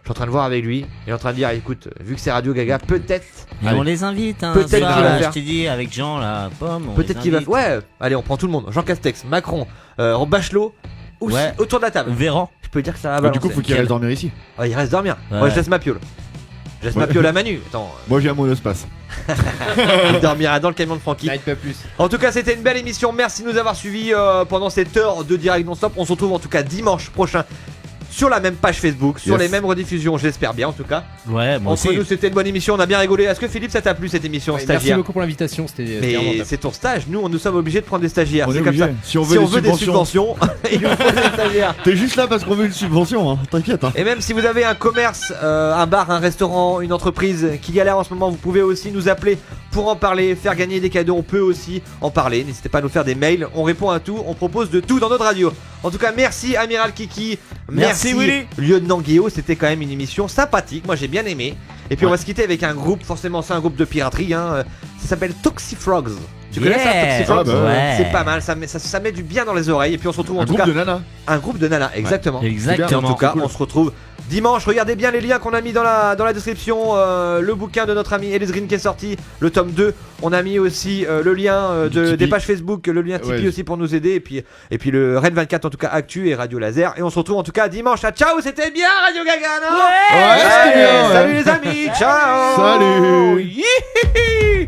Je suis en train de voir avec lui. Il est en train de dire écoute, vu que c'est Radio Gaga, peut-être. Mais on les invite, hein. Peut-être qu'il va faire. Je t'ai dit, avec Jean là, pomme. Peut-être qu'il va. Ouais, allez, on prend tout le monde. Jean Castex, Macron, Bachelot, aussi autour de la table. Véran. Je peux dire que ça va Bah, balancer. du coup, faut qu'il reste dormir ici. Ouais, il reste dormir. Ouais. Moi, je laisse ma piole. Je laisse ma piole à Manu. Attends. Moi, j'ai un monospace. Il dormira dans le camion de Francky. Pas plus. En tout cas, c'était une belle émission. Merci de nous avoir suivis pendant cette heure de direct non-stop. On se retrouve en tout cas dimanche prochain sur la même page Facebook, sur les mêmes rediffusions, j'espère bien en tout cas. Ouais, moi Entre aussi. nous, c'était une bonne émission, on a bien rigolé. Est-ce que Philippe, ça t'a plu cette émission, Merci stagiaire? beaucoup pour l'invitation, c'était vraiment Mais top. c'est ton stage, nous sommes obligés de prendre des stagiaires. On C'est est comme ça. obligé. Si on veut des subventions, il nous faut des stagiaires. T'es juste là parce qu'on veut une subvention, hein. T'inquiète. Hein. Et même si vous avez un commerce, un bar, un restaurant, une entreprise qui galère en ce moment, vous pouvez aussi nous appeler pour en parler, faire gagner des cadeaux. On peut aussi en parler. N'hésitez pas à nous faire des mails. On répond à tout. On propose de tout dans notre radio. En tout cas, merci Amiral Kiki. Merci, Willy. Lieutenant Guillaume. C'était quand même une émission sympathique. Moi, j'ai bien aimé. Et puis, on va se quitter avec un groupe. Forcément, c'est un groupe de piraterie. Hein. Ça s'appelle Toxifrogs. Tu connais ça, Toxifrogs? Ah bah ouais. C'est pas mal. Ça met du bien dans les oreilles. Et puis, on se retrouve en Un tout groupe cas. de nanas. Un groupe de nanas, exactement. Ouais, exactement. En tout cas, C'est cool. on se retrouve dimanche. Regardez bien les liens qu'on a mis dans la description. Le bouquin de notre ami Ellis Green qui est sorti, le tome 2. On a mis aussi le lien des pages Facebook, le lien Tipeee Ouais. aussi pour nous aider. Et puis le Rennes 24 en tout cas Actu et Radio Laser. Et on se retrouve en tout cas dimanche. Ah, ciao, c'était bien Radio Gaga, non? Ouais, c'était bien, ouais. Salut les amis, ciao. Salut. Yihihi.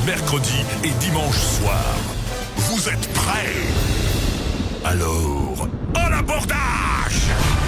mercredi et dimanche soir. Vous êtes prêts? Alors, à l'abordage!